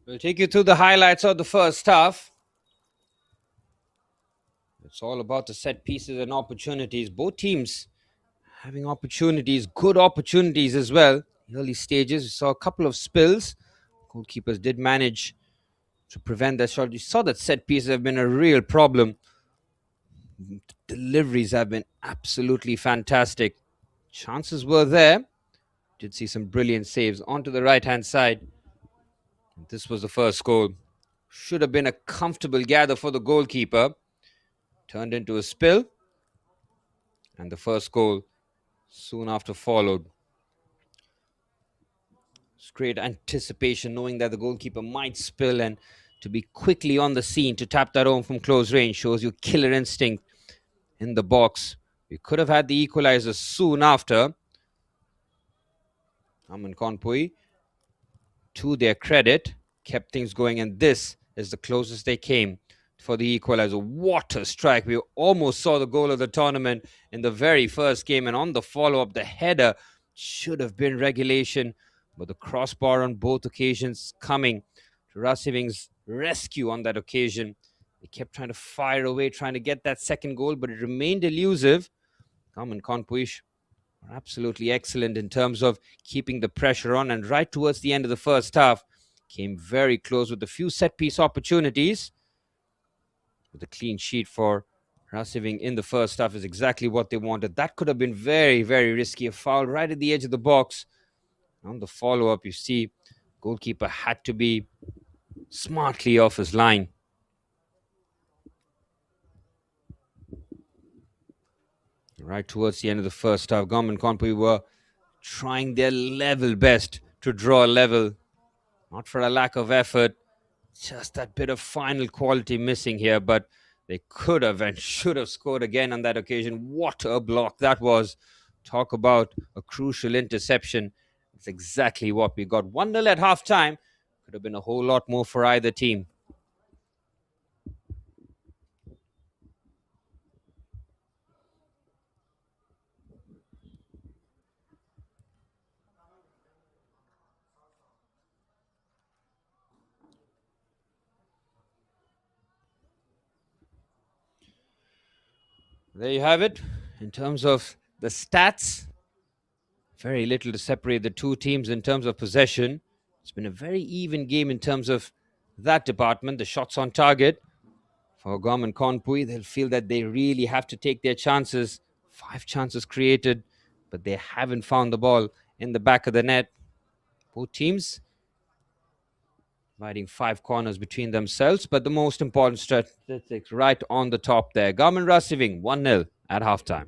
We'll take you through the highlights of the first half. It's all about the set pieces and opportunities. Both teams having opportunities, good opportunities as well. Early stages, we saw a couple of spills. Goalkeepers did manage to prevent that shot. You saw that set pieces have been a real problem. Deliveries have been absolutely fantastic. Chances were there. Did see some brilliant saves onto the right-hand side. This was the first goal. Should have been a comfortable gather for the goalkeeper. Turned into a spill. And the first goal soon after followed. It's great anticipation knowing that the goalkeeper might spill, and to be quickly on the scene to tap that home from close range shows you killer instinct in the box. We could have had the equalizer soon after. Kawnpui, to their credit, kept things going, and this is the closest they came for the equalizer. What a strike. We almost saw the goal of the tournament in the very first game, and on the follow-up, the header should have been regulation, but the crossbar on both occasions coming to Rahsiveng's rescue on that occasion. They kept trying to fire away, trying to get that second goal, but it remained elusive. Kawnpui are absolutely excellent in terms of keeping the pressure on, and right towards the end of the first half, came very close with a few set-piece opportunities. With a clean sheet for Rahsiveng in the first half is exactly what they wanted. That could have been very, very risky. A foul right at the edge of the box. On the follow-up, you see goalkeeper had to be smartly off his line. Right towards the end of the first half, Kawnpui were trying their level best to draw a level. Not for a lack of effort. Just that bit of final quality missing here, but they could have and should have scored again on that occasion. What a block that was. Talk about a crucial interception. It's exactly what we got. 1-0 at halftime. Could have been a whole lot more for either team. There you have it. In terms of the stats, very little to separate the two teams in terms of possession. It's been a very even game in terms of that department. The shots on target for Kawnpui, they'll feel that they really have to take their chances. 5 chances created, but they haven't found the ball in the back of the net. Both teams dividing 5 corners between themselves, but the most important statistics right on the top there. Govt Rahsiveng 1-0 at halftime.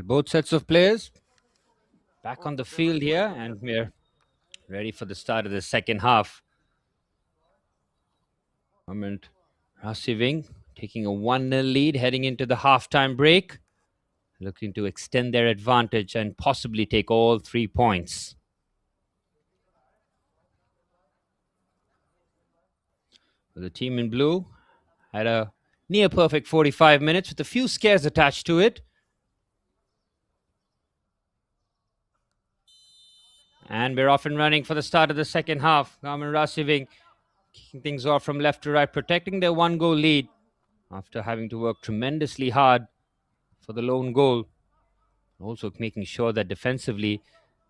Both sets of players back on the field here, and we're ready for the start of the second half. Rahsiveng taking a 1-0 lead heading into the halftime break, looking to extend their advantage and possibly take all 3 points. The team in blue had a near perfect 45 minutes with a few scares attached to it. And we're off and running for the start of the second half. Rahsiveng kicking things off from left to right, protecting their 1-goal lead after having to work tremendously hard for the lone goal. Also making sure that defensively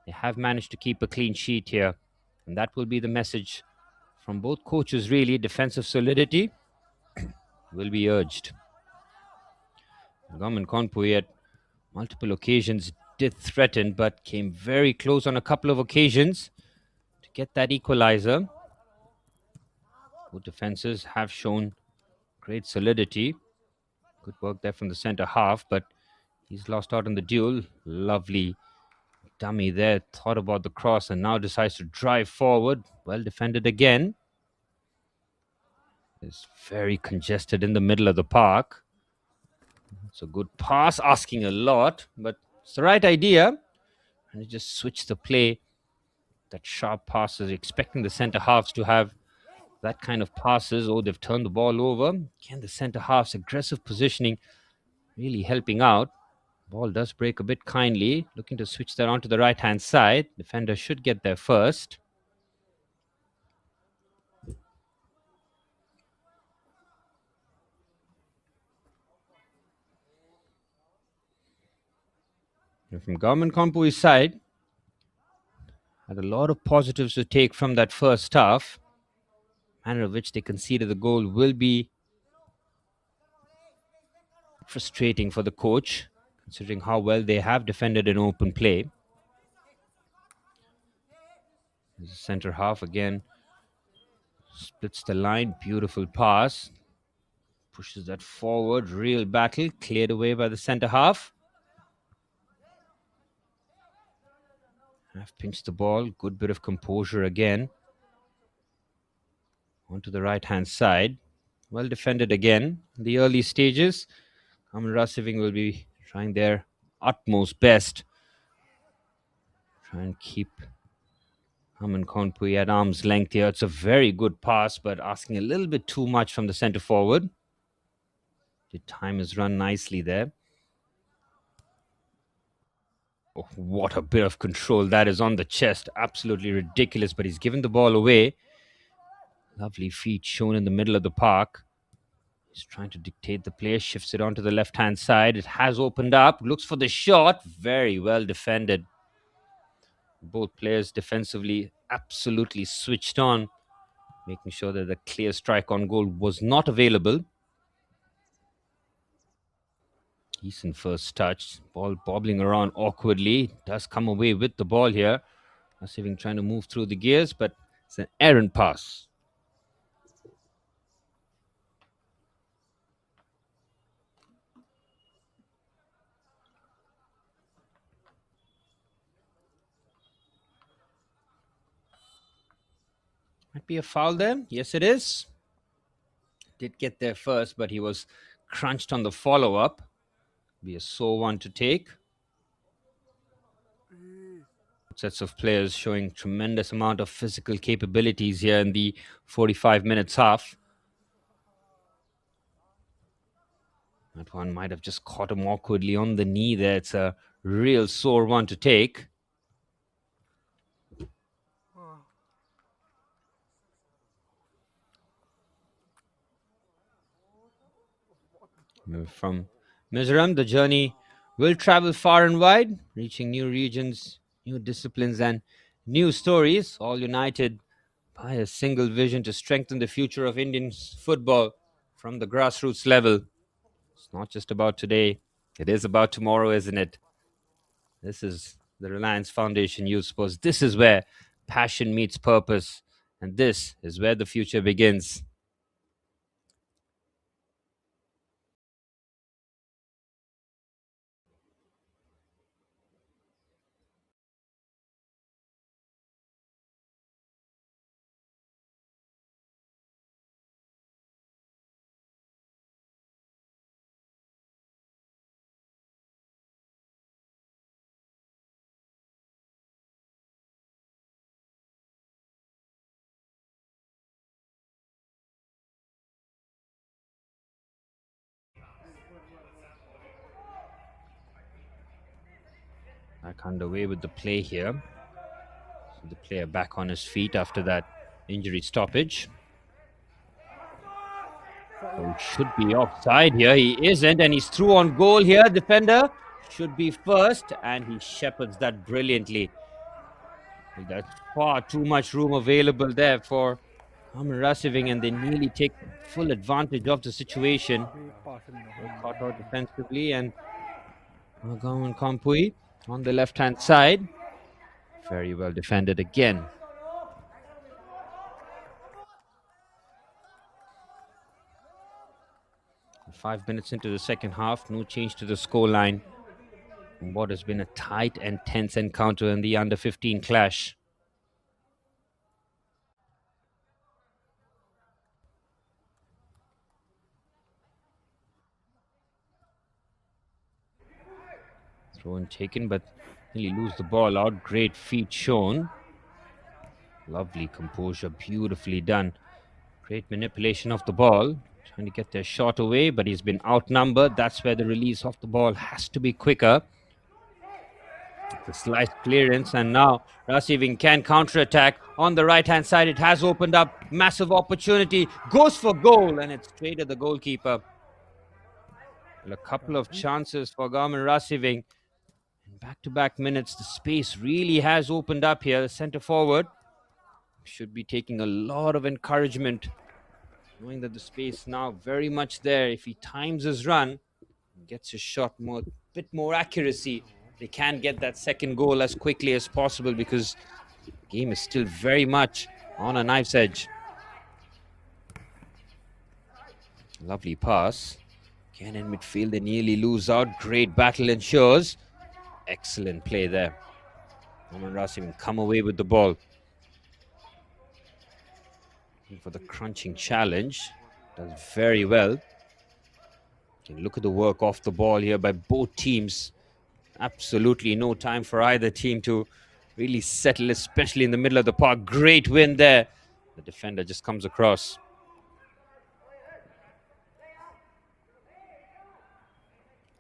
they have managed to keep a clean sheet here. And that will be the message from both coaches, really. Defensive solidity will be urged. Kawnpui at multiple occasions did threaten, but came very close on a couple of occasions to get that equalizer. Both defenses have shown great solidity. Good work there from the centre half, but he's lost out on the duel. Lovely dummy there, thought about the cross and now decides to drive forward. Well defended again. It's very congested in the middle of the park. It's a good pass, asking a lot, but it's the right idea. And he just switched the play. That sharp passes, expecting the centre halves to have that kind of passes. Oh, they've turned the ball over. Again, the centre halves' aggressive positioning really helping out. Ball does break a bit kindly. Looking to switch that onto the right-hand side. Defender should get there first. And from Kawnpui's side, had a lot of positives to take from that first half. Manner of which they conceded the goal will be frustrating for the coach, considering how well they have defended in open play. The centre half again splits the line. Beautiful pass. Pushes that forward. Real battle. Cleared away by the centre half. Have pinched the ball. Good bit of composure again. Onto the right-hand side. Well defended again. In the early stages, Rahsiveng will be trying their utmost best. Try and keep Kawnpui at arm's length here. It's a very good pass, but asking a little bit too much from the centre forward. The time is run nicely there. Oh, what a bit of control that is on the chest. Absolutely ridiculous, but he's given the ball away. Lovely feet shown in the middle of the park. He's trying to dictate the play, shifts it onto the left-hand side. It has opened up, looks for the shot. Very well defended. Both players defensively absolutely switched on, making sure that the clear strike on goal was not available. Decent first touch. Ball bobbling around awkwardly. Does come away with the ball here. Rahsiveng trying to move through the gears, but it's an errant pass. Might be a foul there. Yes, it is. Did get there first, but he was crunched on the follow-up. Be a sore one to take. Sets of players showing tremendous amount of physical capabilities here in the 45 minutes half. That one might have just caught him awkwardly on the knee there. It's a real sore one to take. From Mizoram, the journey will travel far and wide, reaching new regions, new disciplines, and new stories, all united by a single vision to strengthen the future of Indian football from the grassroots level. It's not just about today, it is about tomorrow, isn't it? This is the Reliance Foundation Youth Sports. This is where passion meets purpose, and this is where the future begins. Back underway with the play here. So the player back on his feet after that injury stoppage. So he should be offside here. He isn't, and he's through on goal here. Defender should be first, and he shepherds that brilliantly. That's far too much room available there for Rahsiveng, and they nearly take full advantage of the situation. They caught out defensively, and Kawnpui on the left-hand side. Very well defended again. 5 minutes into the second half, no change to the scoreline. What has been a tight and tense encounter in the under-15 clash. Throw in taken, but nearly lose the ball out. Great feet shown. Lovely composure, beautifully done. Great manipulation of the ball. Trying to get their shot away, but he's been outnumbered. That's where the release of the ball has to be quicker. The slice clearance, and now Rahsiveng can counter-attack on the right-hand side. It has opened up massive opportunity. Goes for goal, and it's straight at the goalkeeper. Well, a couple of chances for Rahsiveng. In back-to-back minutes, the space really has opened up here. The centre forward should be taking a lot of encouragement, knowing that the space now very much there. If he times his run, gets his shot bit more accuracy, they can get that second goal as quickly as possible, because the game is still very much on a knife's edge. Lovely pass. Again in midfield, they nearly lose out. Great battle ensures. Excellent play there. Rahsiveng come away with the ball. For the crunching challenge. Does very well. And look at the work off the ball here by both teams. Absolutely no time for either team to really settle, especially in the middle of the park. Great win there. The defender just comes across.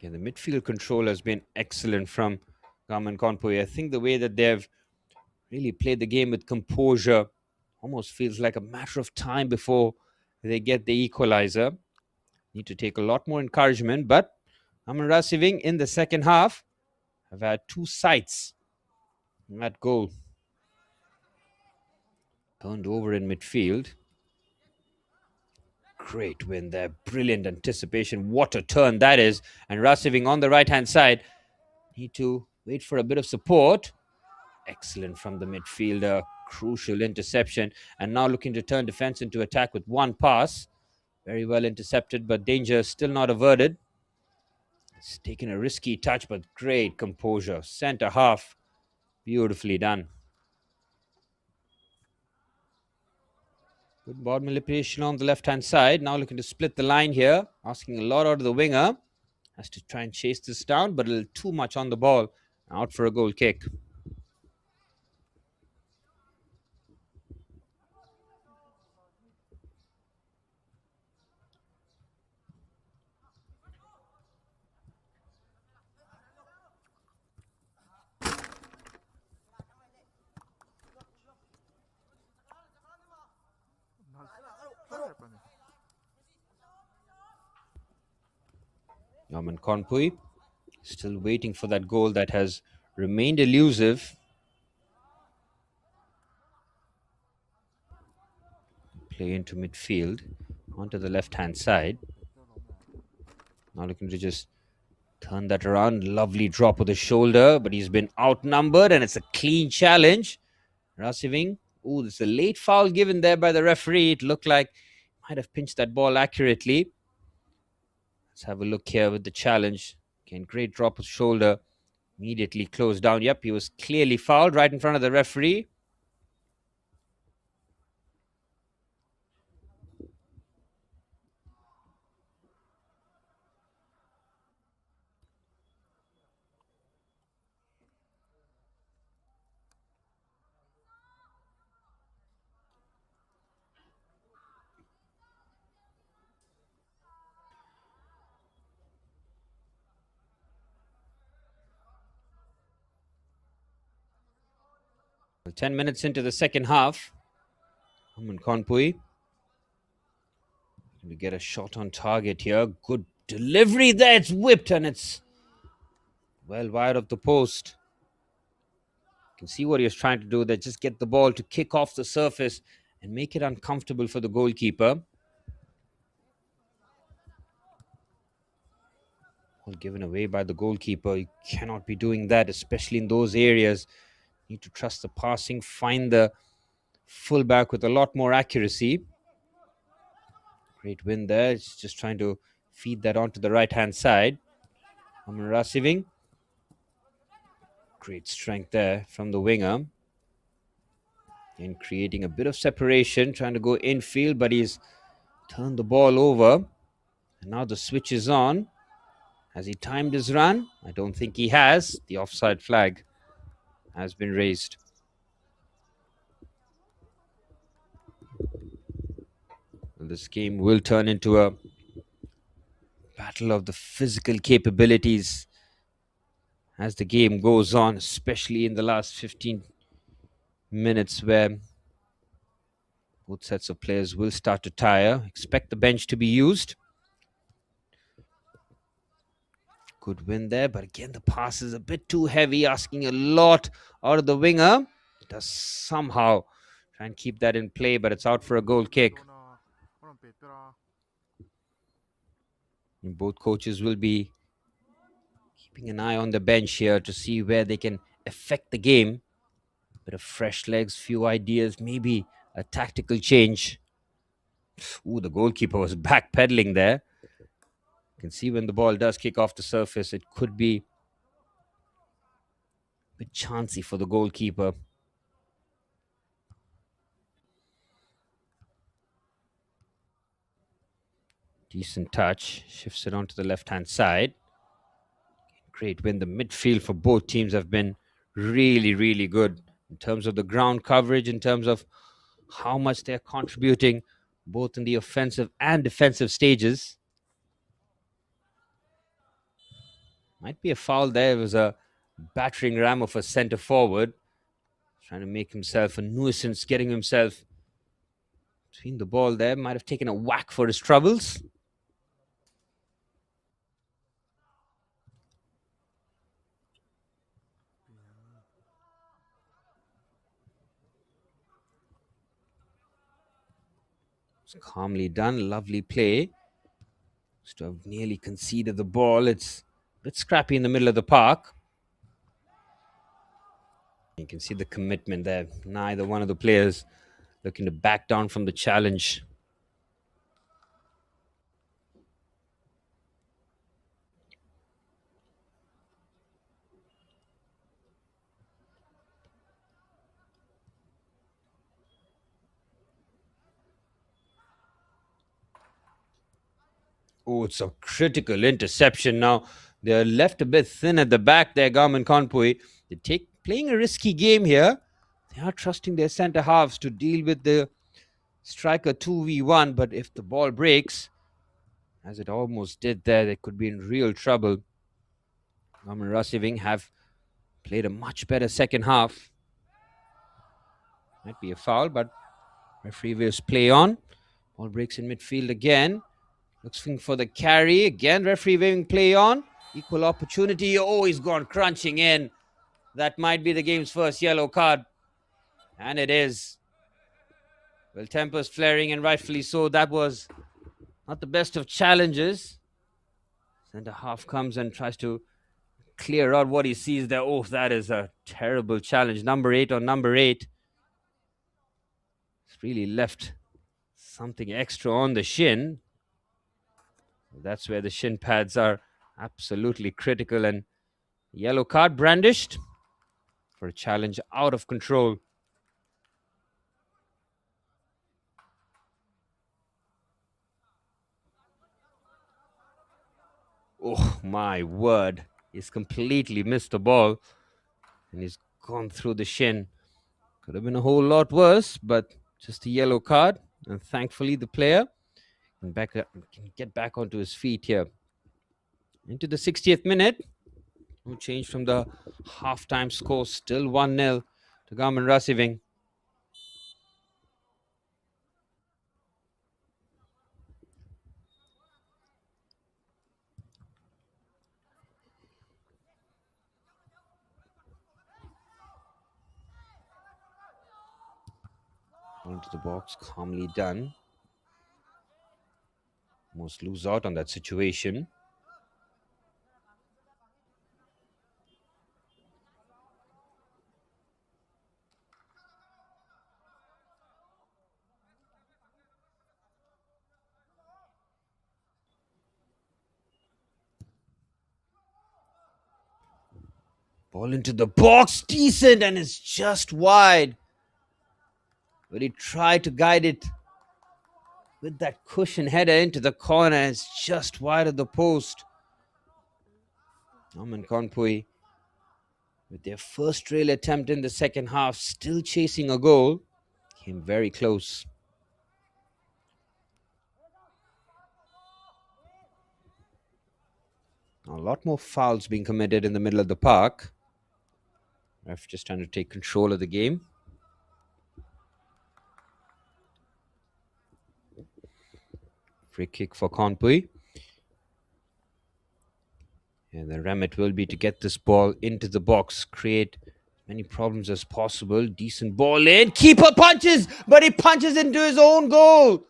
Yeah, the midfield control has been excellent from Kawnpui. I think the way that they've really played the game with composure almost feels like a matter of time before they get the equalizer. Need to take a lot more encouragement, but Rahsiveng in the second half have had two sights on that goal. Turned over in midfield. Great win there. Brilliant anticipation. What a turn that is. And Rahsiveng on the right-hand side. Need to wait for a bit of support. Excellent from the midfielder. Crucial interception. And now looking to turn defense into attack with one pass. Very well intercepted, but danger still not averted. It's taken a risky touch, but great composure. Centre half. Beautifully done. Good ball manipulation on the left-hand side. Now looking to split the line here. Asking a lot out of the winger. Has to try and chase this down, but a little too much on the ball. Out for a goal kick. Kawnpui still waiting for that goal that has remained elusive. Play into midfield, onto the left-hand side. Now looking to just turn that around. Lovely drop of the shoulder, but he's been outnumbered, and it's a clean challenge. Rahsiveng. Oh, there's a late foul given there by the referee. It looked like might have pinched that ball accurately. Let's have a look here with the challenge. Again, great drop of shoulder. Immediately closed down. Yep, he was clearly fouled right in front of the referee. 10 minutes into the second half. Kawnpui we get a shot on target here. Good delivery there. It's whipped and it's well wide of the post. You can see what he was trying to do there. Just get the ball to kick off the surface and make it uncomfortable for the goalkeeper. Well, given away by the goalkeeper. You cannot be doing that, especially in those areas. You need to trust the passing, find the fullback with a lot more accuracy. Great win there. It's just trying to feed that onto the right-hand side. Rahsiveng. Great strength there from the winger. And creating a bit of separation, trying to go infield, but he's turned the ball over. And now the switch is on. Has he timed his run? I don't think he has. The offside flag has been raised. Well, this game will turn into a battle of the physical capabilities as the game goes on, especially in the last 15 minutes where both sets of players will start to tire. Expect the bench to be used. Good win there, but again the pass is a bit too heavy, asking a lot out of the winger. Does somehow try and keep that in play, but it's out for a goal kick. And both coaches will be keeping an eye on the bench here to see where they can affect the game. Bit of fresh legs, few ideas, maybe a tactical change. Ooh, the goalkeeper was backpedaling there. You can see when the ball does kick off the surface, it could be a bit chancy for the goalkeeper. Decent touch, shifts it onto the left-hand side. Great win. The midfield for both teams have been really, really good in terms of the ground coverage, in terms of how much they're contributing both in the offensive and defensive stages. Might be a foul there. It was a battering ram of a centre forward, trying to make himself a nuisance, getting himself between the ball there. Might have taken a whack for his troubles. It's calmly done. Lovely play. To have nearly conceded the ball. It's a bit scrappy in the middle of the park. You can see the commitment there. Neither one of the players looking to back down from the challenge. Oh, it's a critical interception now. They're left a bit thin at the back there, Kawnpui. They're playing a risky game here. They are trusting their centre halves to deal with the striker 2v1, but if the ball breaks, as it almost did there, they could be in real trouble. Rahsiveng have played a much better second half. Might be a foul, but referee will play on. Ball breaks in midfield again. Looking for the carry. Again, referee waving play on. Equal opportunity. Oh, he's gone crunching in. That might be the game's first yellow card. And it is. Well, tempers flaring, and rightfully so. That was not the best of challenges. Centre half comes and tries to clear out what he sees there. Oh, that is a terrible challenge. Number 8 on number 8. It's really left something extra on the shin. That's where the shin pads are absolutely critical, and yellow card brandished for a challenge out of control. Oh my word, he's completely missed the ball and he's gone through the shin. Could have been a whole lot worse, but just a yellow card, and thankfully the player can get back onto his feet here. Into the 60th minute. No change from the halftime score. Still 1-0 to Rahsiveng. Into the box, calmly done. Almost lose out on that situation. Ball into the box, decent, and it's just wide. But he tried to guide it with that cushion header into the corner. It's just wide of the post. Kawnpui, with their first real attempt in the second half, still chasing a goal, came very close. A lot more fouls being committed in the middle of the park. Ref just trying to take control of the game. Free kick for Kawnpui. And the remit will be to get this ball into the box, create as many problems as possible. Decent ball in. Keeper punches, but he punches into his own goal.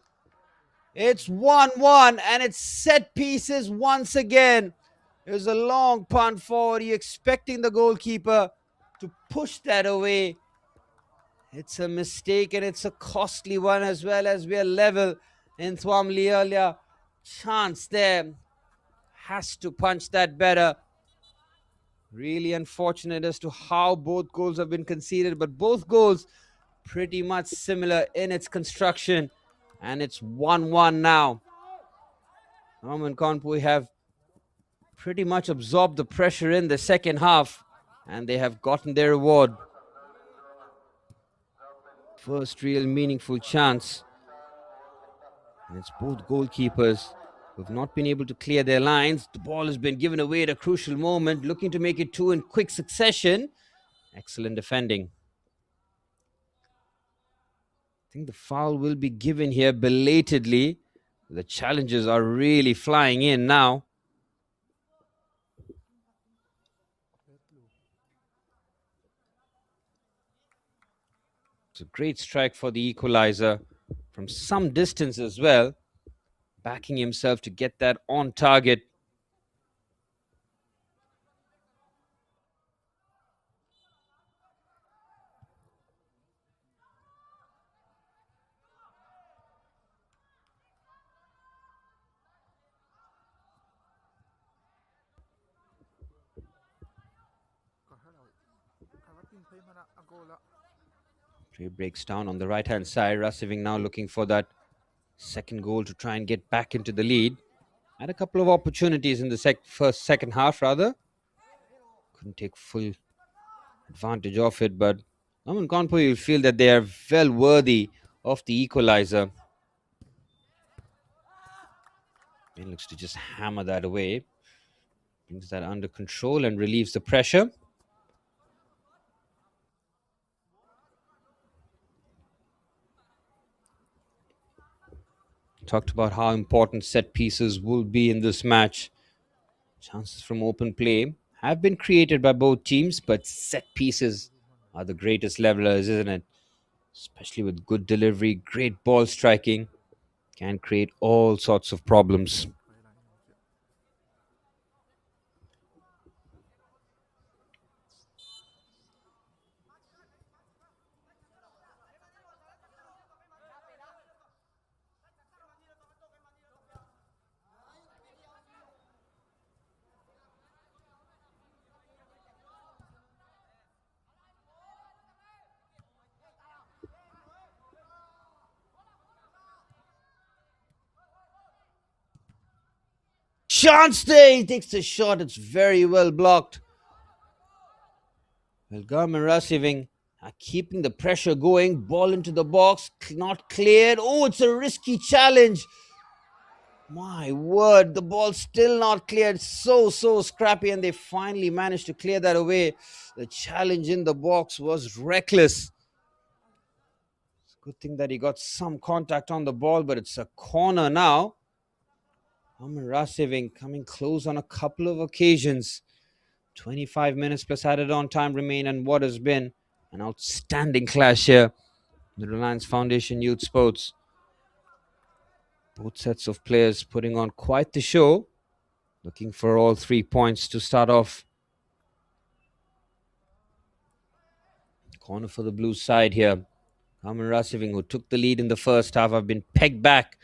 It's 1-1 and it's set pieces once again. There's a long punt forward. You're expecting the goalkeeper to push that away. It's a mistake and it's a costly one as well, as we are level in Thwamli earlier. Chance there. Has to punch that better. Really unfortunate as to how both goals have been conceded, but both goals pretty much similar in its construction. And it's 1-1 now. Kawnpui have pretty much absorbed the pressure in the second half, and they have gotten their reward. First real meaningful chance. And it's both goalkeepers who have not been able to clear their lines. The ball has been given away at a crucial moment, looking to make it two in quick succession. Excellent defending. I think the foul will be given here belatedly. The challenges are really flying in now. It's a great strike for the equalizer from some distance as well, backing himself to get that on target. Play breaks down on the right-hand side. Rahsiveng now looking for that second goal to try and get back into the lead. Had a couple of opportunities in the second half, rather. Couldn't take full advantage of it, but Kawnpui will feel that they are well worthy of the equalizer. He looks to just hammer that away. Brings that under control and relieves the pressure. Talked about how important set pieces will be in this match. Chances from open play have been created by both teams, but set pieces are the greatest levelers, isn't it? Especially with good delivery, great ball striking, can create all sorts of problems. Chance there, he takes the shot, it's very well blocked. Well, Rahsiveng are keeping the pressure going. Ball into the box, not cleared. Oh, it's a risky challenge. My word, the ball still not cleared. So scrappy, and they finally managed to clear that away. The challenge in the box was reckless. It's a good thing that he got some contact on the ball, but it's a corner now. Rahsiveng coming close on a couple of occasions. 25 minutes plus added on time remain, and what has been an outstanding clash here. The Reliance Foundation Youth Sports. Both sets of players putting on quite the show. Looking for all 3 points to start off. Corner for the blue side here. Rahsiveng, who took the lead in the first half, have been pegged back.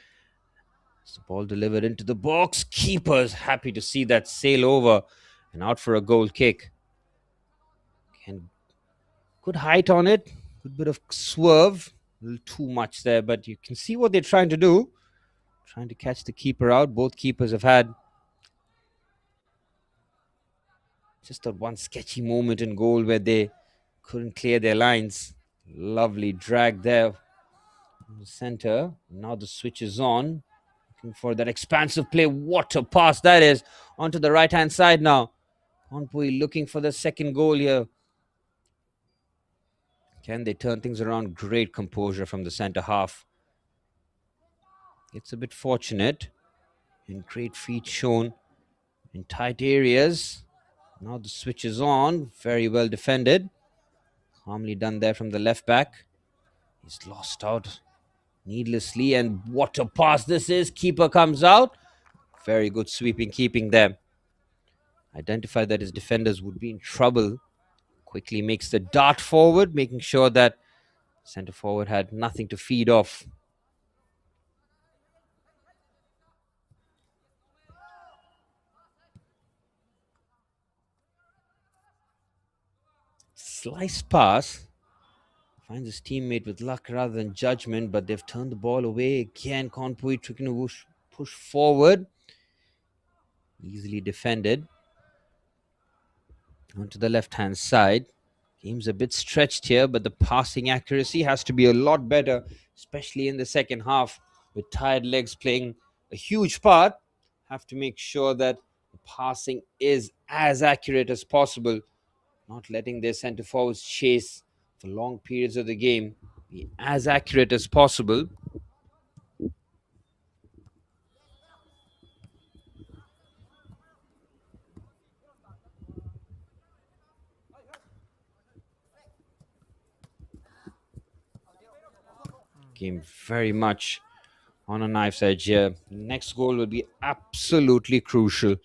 As the ball delivered into the box. Keepers happy to see that sail over and out for a goal kick. And good height on it. Good bit of swerve. A little too much there, but you can see what they're trying to do. Trying to catch the keeper out. Both keepers have had just that one sketchy moment in goal where they couldn't clear their lines. Lovely drag there in the center. Now the switch is on. Looking for that expansive play. What a pass that is. Onto the right hand side now. Kawnpui looking for the second goal here. Can they turn things around? Great composure from the center half. It's a bit fortunate. And great feet shown in tight areas. Now the switch is on. Very well defended. Calmly done there from the left back. He's lost out needlessly. And what a pass this is. Keeper comes out. Very good sweeping keeping there. Identified that his defenders would be in trouble. Quickly makes the dart forward, making sure that centre forward had nothing to feed off. Slice pass. Finds his teammate with luck rather than judgment, but they've turned the ball away again. Kawnpui trying to push forward. Easily defended. Onto the left-hand side. Game's a bit stretched here, but the passing accuracy has to be a lot better, especially in the second half, with tired legs playing a huge part. Have to make sure that the passing is as accurate as possible, not letting their centre forwards chase for long periods of the game. Be as accurate as possible. Game very much on a knife's edge here. Next goal will be absolutely crucial.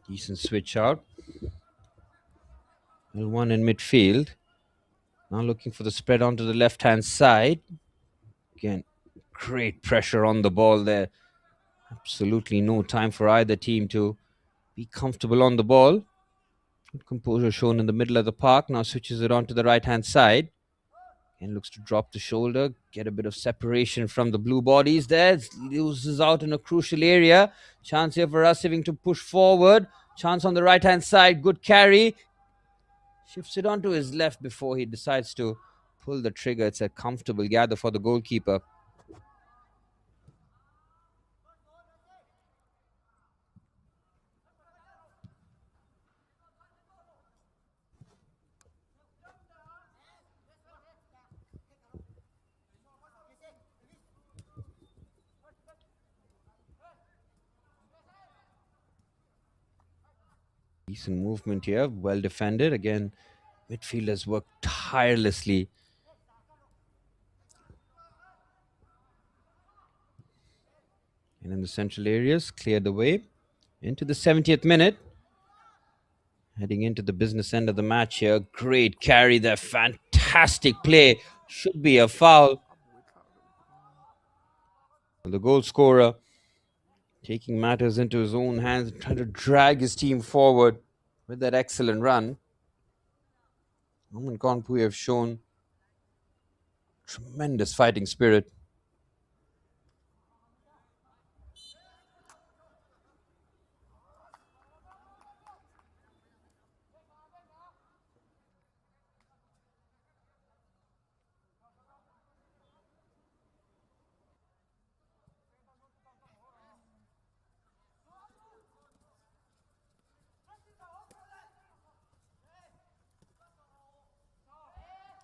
Decent switch out. One in midfield. Now looking for the spread onto the left-hand side. Again, great pressure on the ball there. Absolutely no time for either team to be comfortable on the ball. Good composure shown in the middle of the park. Now switches it onto the right-hand side. And looks to drop the shoulder, get a bit of separation from the blue bodies there. Loses out in a crucial area. Chance here for Rahsiveng to push forward. Chance on the right-hand side. Good carry. Shifts it onto his left before he decides to pull the trigger. It's a comfortable gather for the goalkeeper. Decent movement here, well defended. Again, midfielders work tirelessly. And in the central areas, cleared the way. Into the 70th minute. Heading into the business end of the match here. Great carry there. Fantastic play. Should be a foul. The goal scorer taking matters into his own hands, trying to drag his team forward with that excellent run. Kawnpui have shown tremendous fighting spirit.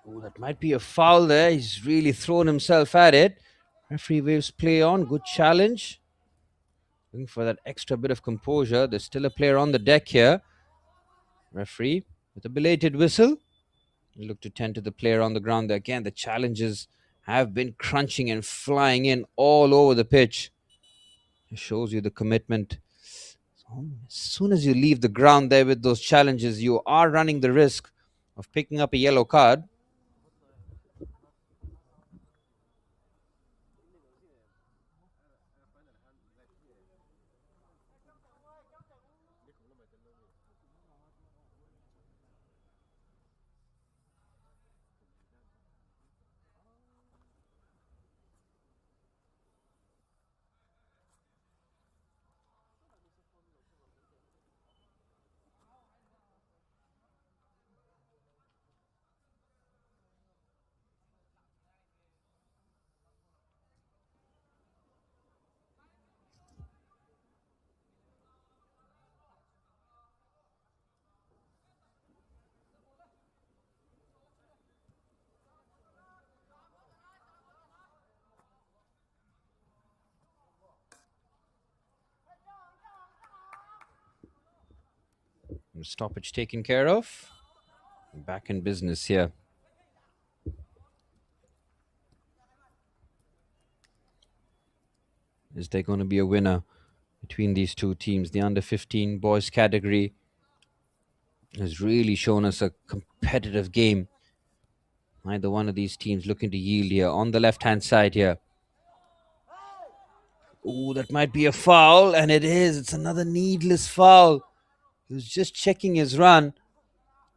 Oh, that might be a foul there. He's really thrown himself at it. Referee waves play on. Good challenge. Looking for that extra bit of composure. There's still a player on the deck here. Referee with a belated whistle. Look to tend to the player on the ground there. Again, the challenges have been crunching and flying in all over the pitch. It shows you the commitment. So, as soon as you leave the ground there with those challenges, you are running the risk of picking up a yellow card. Stoppage taken care of. Back in business here. Is there going to be a winner between these two teams? The under 15 boys category has really shown us a competitive game. Neither one of these teams looking to yield here. On the left hand side here. Oh, that might be a foul, and it is. It's another needless foul. He was just checking his run,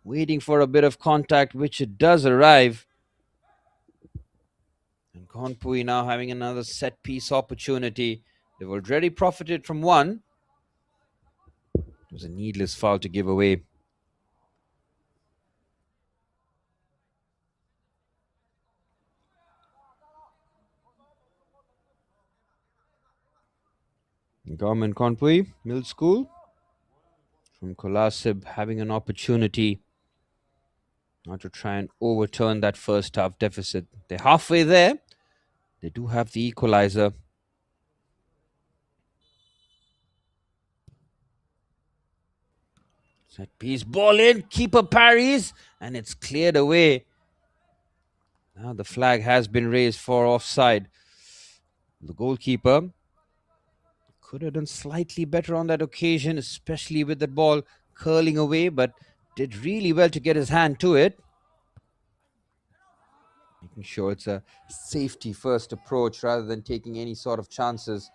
waiting for a bit of contact, which it does arrive. And Kawnpui now having another set piece opportunity. They've already profited from one. It was a needless foul to give away. Government Kawnpui Middle School from Kolasib having an opportunity now to try and overturn that first half deficit. They're halfway there. They do have the equalizer. Set piece ball in, keeper parries, and it's cleared away. Now the flag has been raised for offside. The goalkeeper could have done slightly better on that occasion, especially with the ball curling away, but did really well to get his hand to it. Making sure it's a safety first approach rather than taking any sort of chances.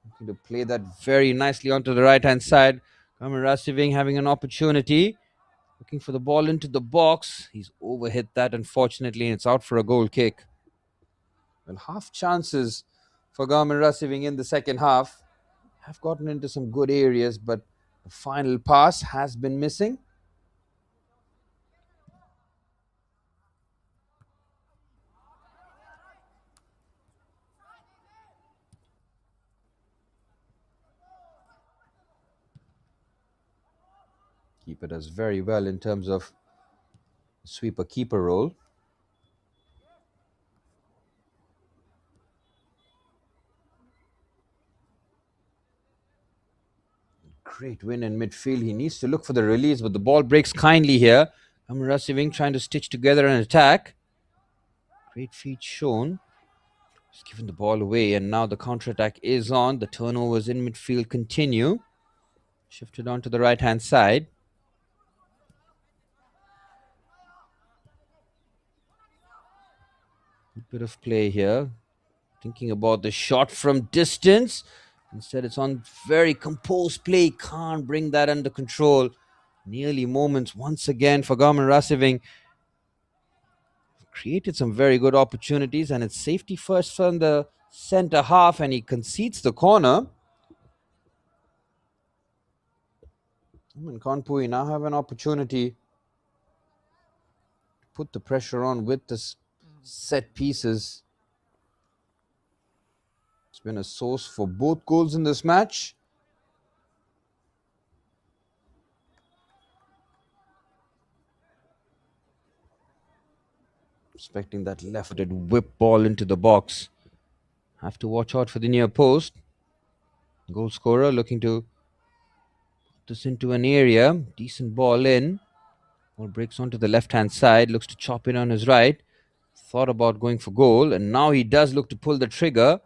Looking to play that very nicely onto the right hand side. Rahsiveng having an opportunity. Looking for the ball into the box. He's overhit that, unfortunately, and it's out for a goal kick. Well, half chances for Rahsiveng in the second half. Have gotten into some good areas, but the final pass has been missing. Keeper does very well in terms of sweeper keeper role. Great win in midfield. He needs to look for the release, but the ball breaks kindly here. Rahsiveng trying to stitch together an attack. Great feet shown. He's given the ball away, and now the counter-attack is on. The turnovers in midfield continue. Shifted on to the right-hand side. A bit of play here. Thinking about the shot from distance. Instead, it's on very composed play. Can't bring that under control. Nearly moments once again for Rahsiveng. Created some very good opportunities, and it's safety first from the center half, and he concedes the corner. Kawnpui now have an opportunity to put the pressure on with the set pieces. It's been a source for both goals in this match. expecting that left-footed whip ball into the box. Have to watch out for the near post. Goal scorer looking to put this into an area. Decent ball in. Ball breaks onto the left-hand side. Looks to chop in on his right. Thought about going for goal, and now he does look to pull the trigger.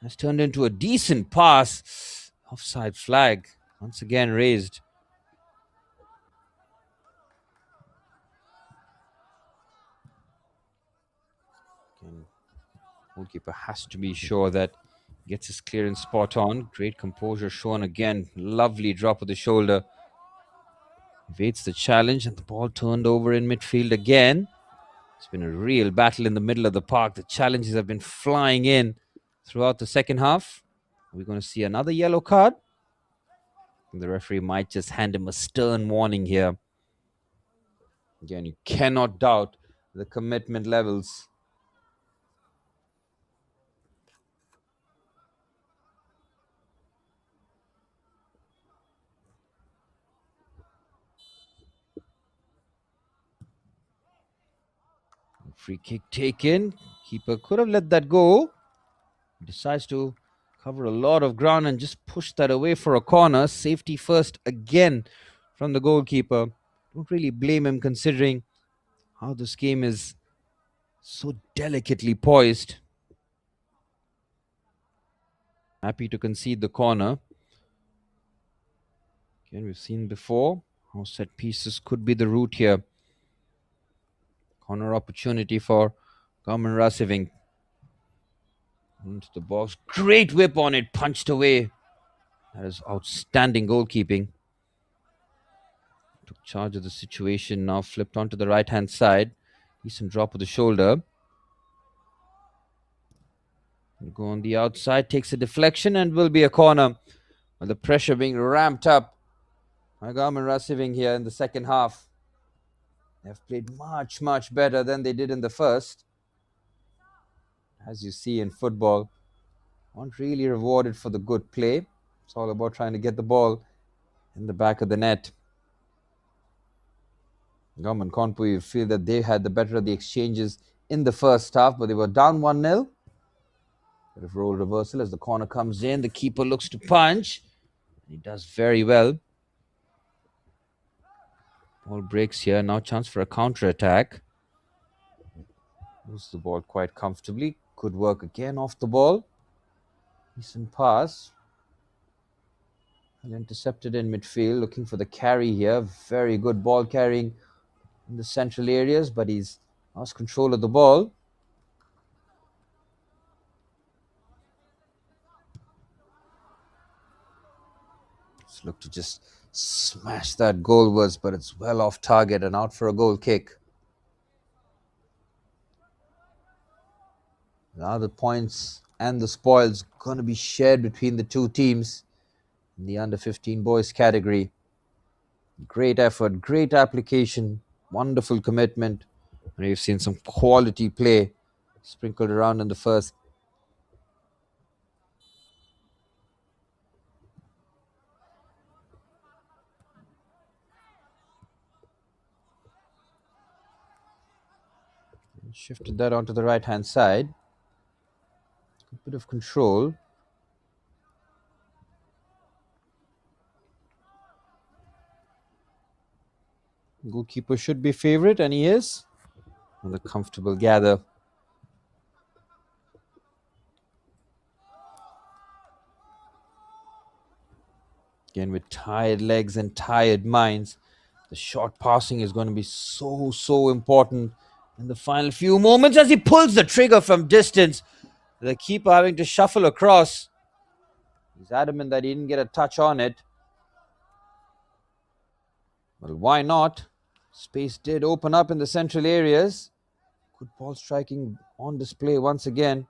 Has turned into a decent pass. Offside flag once again raised. Again, goalkeeper has to be sure that gets his clearance spot on. Great composure shown again. Lovely drop of the shoulder. Evades the challenge, and the ball turned over in midfield again. It's been a real battle in the middle of the park. The challenges have been flying in throughout the second half. Are we going to see another yellow card? The referee might just hand him a stern warning here. Again, you cannot doubt the commitment levels. Free kick taken. Keeper could have let that go. Decides to cover a lot of ground and just push that away for a corner. Safety first again from the goalkeeper. Don't really blame him considering how this game is so delicately poised. Happy to concede the corner. Again, we've seen before how set pieces could be the route here. Corner opportunity for Govt Rahsiveng. Into the box. Great whip on it. Punched away. That is outstanding goalkeeping. Took charge of the situation. Now flipped onto the right-hand side. Decent drop of the shoulder. Go on the outside. Takes a deflection and will be a corner. With the pressure being ramped up by Govt Rahsiveng here in the second half. They have played much, much better than they did in the first. As you see in football, aren't really rewarded for the good play. It's all about trying to get the ball in the back of the net. Govt and Kawnpui feel that they had the better of the exchanges in the first half, but they were down 1-0. Bit of role reversal as the corner comes in. The keeper looks to punch. He does very well. Ball breaks here. Now chance for a counter-attack. Moves the ball quite comfortably. Good work again off the ball. Decent pass. And intercepted in midfield. Looking for the carry here. Very good ball carrying in the central areas, but he's lost control of the ball. Let's look to just smash that goalwards, but it's well off target and out for a goal kick. Now the points and the spoils going to be shared between the two teams in the under-15 boys category. Great effort, great application, wonderful commitment. And we've seen some quality play sprinkled around in the first. Shifted that onto the right-hand side. A bit of control. Goalkeeper should be favourite, and he is. And a comfortable gather. Again, with tired legs and tired minds, the short passing is going to be so important in the final few moments as he pulls the trigger from distance. The keeper having to shuffle across. He's adamant that he didn't get a touch on it. Well, why not? Space did open up in the central areas. Good ball striking on display once again.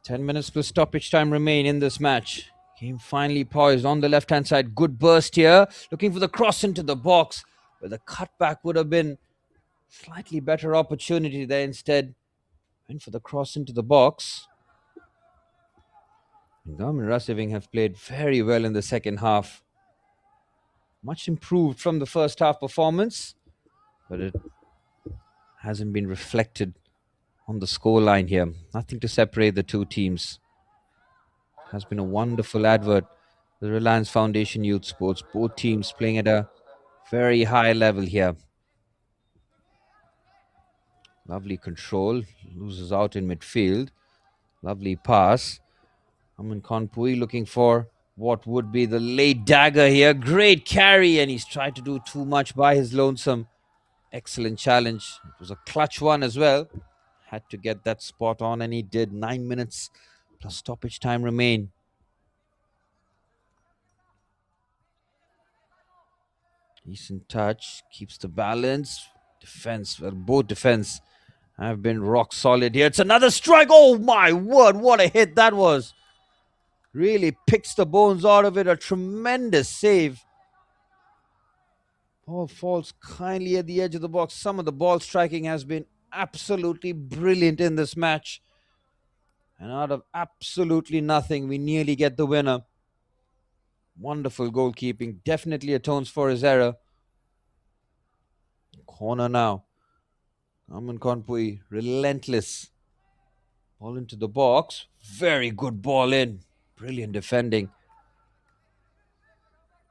10 minutes plus stoppage time remain in this match. Game finally poised on the left-hand side. Good burst here. Looking for the cross into the box. But the cutback would have been slightly better opportunity there. Instead, went for the cross into the box. Govt and Rahsiveng have played very well in the second half. Much improved from the first half performance. But it hasn't been reflected on the scoreline here. Nothing to separate the two teams. Has been a wonderful advert. The Reliance Foundation Youth Sports, both teams playing at a very high level here. Lovely control, loses out in midfield. Lovely pass. Kawnpui looking for what would be the late dagger here. Great carry, and he's tried to do too much by his lonesome. Excellent challenge. It was a clutch one as well. Had to get that spot on, and he did. 9 minutes plus stoppage time remain. Decent touch, keeps the balance. Defense, well, both defense have been rock solid here. It's another strike. Oh my word, what a hit that was. Really picks the bones out of it. A tremendous save. Ball falls kindly at the edge of the box. Some of the ball striking has been absolutely brilliant in this match. And out of absolutely nothing, we nearly get the winner. Wonderful goalkeeping. Definitely atones for his error. Corner now. Kawnpui, relentless. Ball into the box. Very good ball in. Brilliant defending.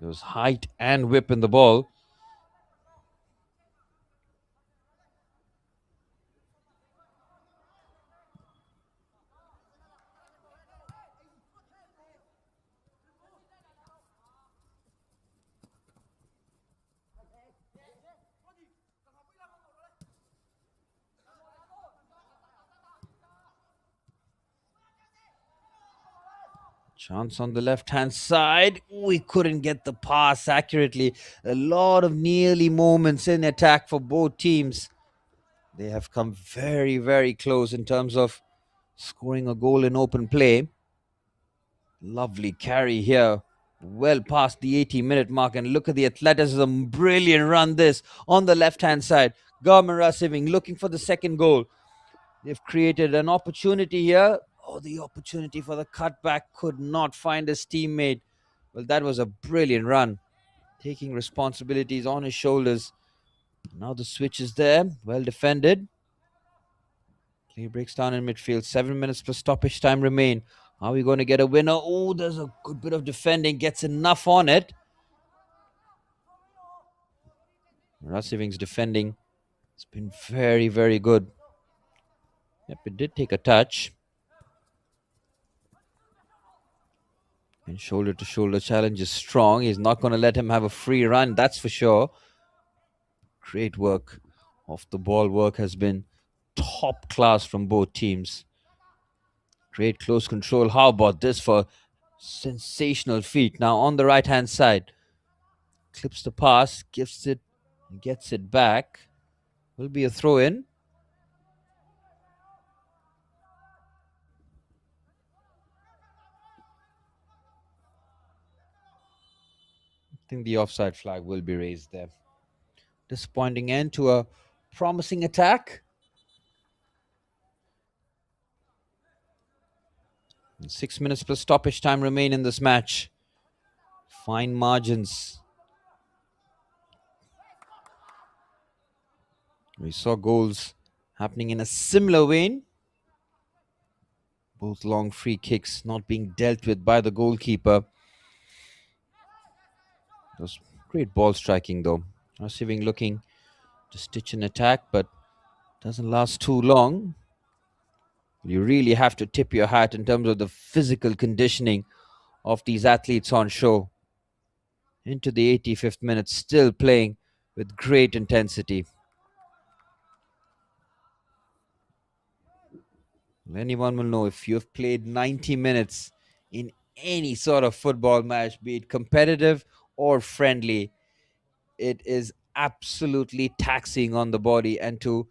There was height and whip in the ball. Chance on the left-hand side. We couldn't get the pass accurately. A lot of nearly moments in attack for both teams. They have come very, very close in terms of scoring a goal in open play. Lovely carry here. Well past the 80-minute mark. And look at the athleticism. Brilliant run this on the left-hand side. Govt Rahsiveng looking for the second goal. They've created an opportunity here. Oh, the opportunity for the cutback could not find his teammate. Well, that was a brilliant run. Taking responsibilities on his shoulders. Now the switch is there. Well defended. Play breaks down in midfield. 7 minutes plus stoppage time remain. Are we going to get a winner? Oh, there's a good bit of defending. Gets enough on it. Rahsiveng's defending has been very, very good. Yep, it did take a touch. And shoulder to shoulder challenge is strong. He's not going to let him have a free run, that's for sure. Great work. Off the ball work has been top class from both teams. Great close control. How about this for sensational feet? Now on the right hand side. Clips the pass, gives it, gets it back. Will be a throw in. I think the offside flag will be raised there. Disappointing end to a promising attack. 6 minutes plus stoppage time remain in this match. Fine margins. We saw goals happening in a similar vein. Both long free kicks not being dealt with by the goalkeeper. It was great ball striking though. Rahsiveng looking to stitch an attack, but doesn't last too long. You really have to tip your hat in terms of the physical conditioning of these athletes on show. Into the 85th minute, still playing with great intensity. Anyone will know if you've played 90 minutes in any sort of football match, be it competitive or friendly, it is absolutely taxing on the body. And to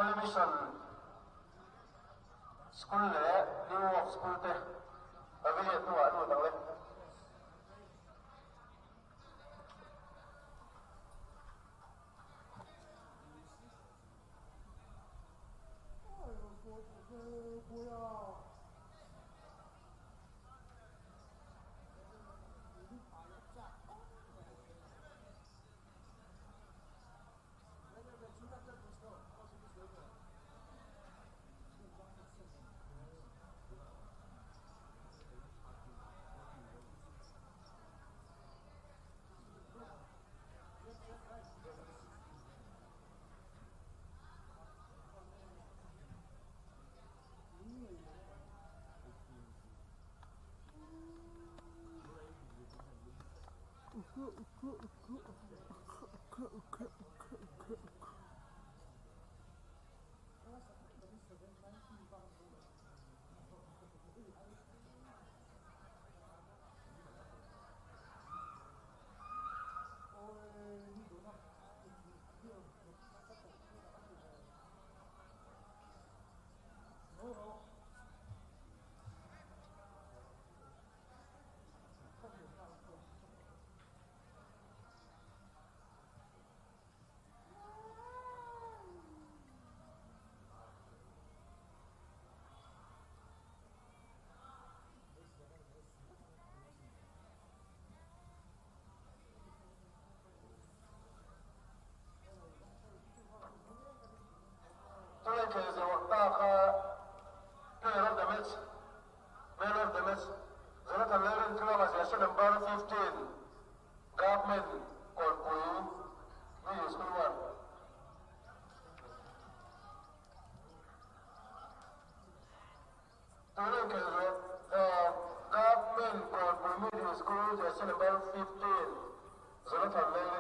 mission school le new of school te affiliate to anu tang le number 15 government Kawnpui Middle School 1 government Kawnpui Middle School number 15 Jonathan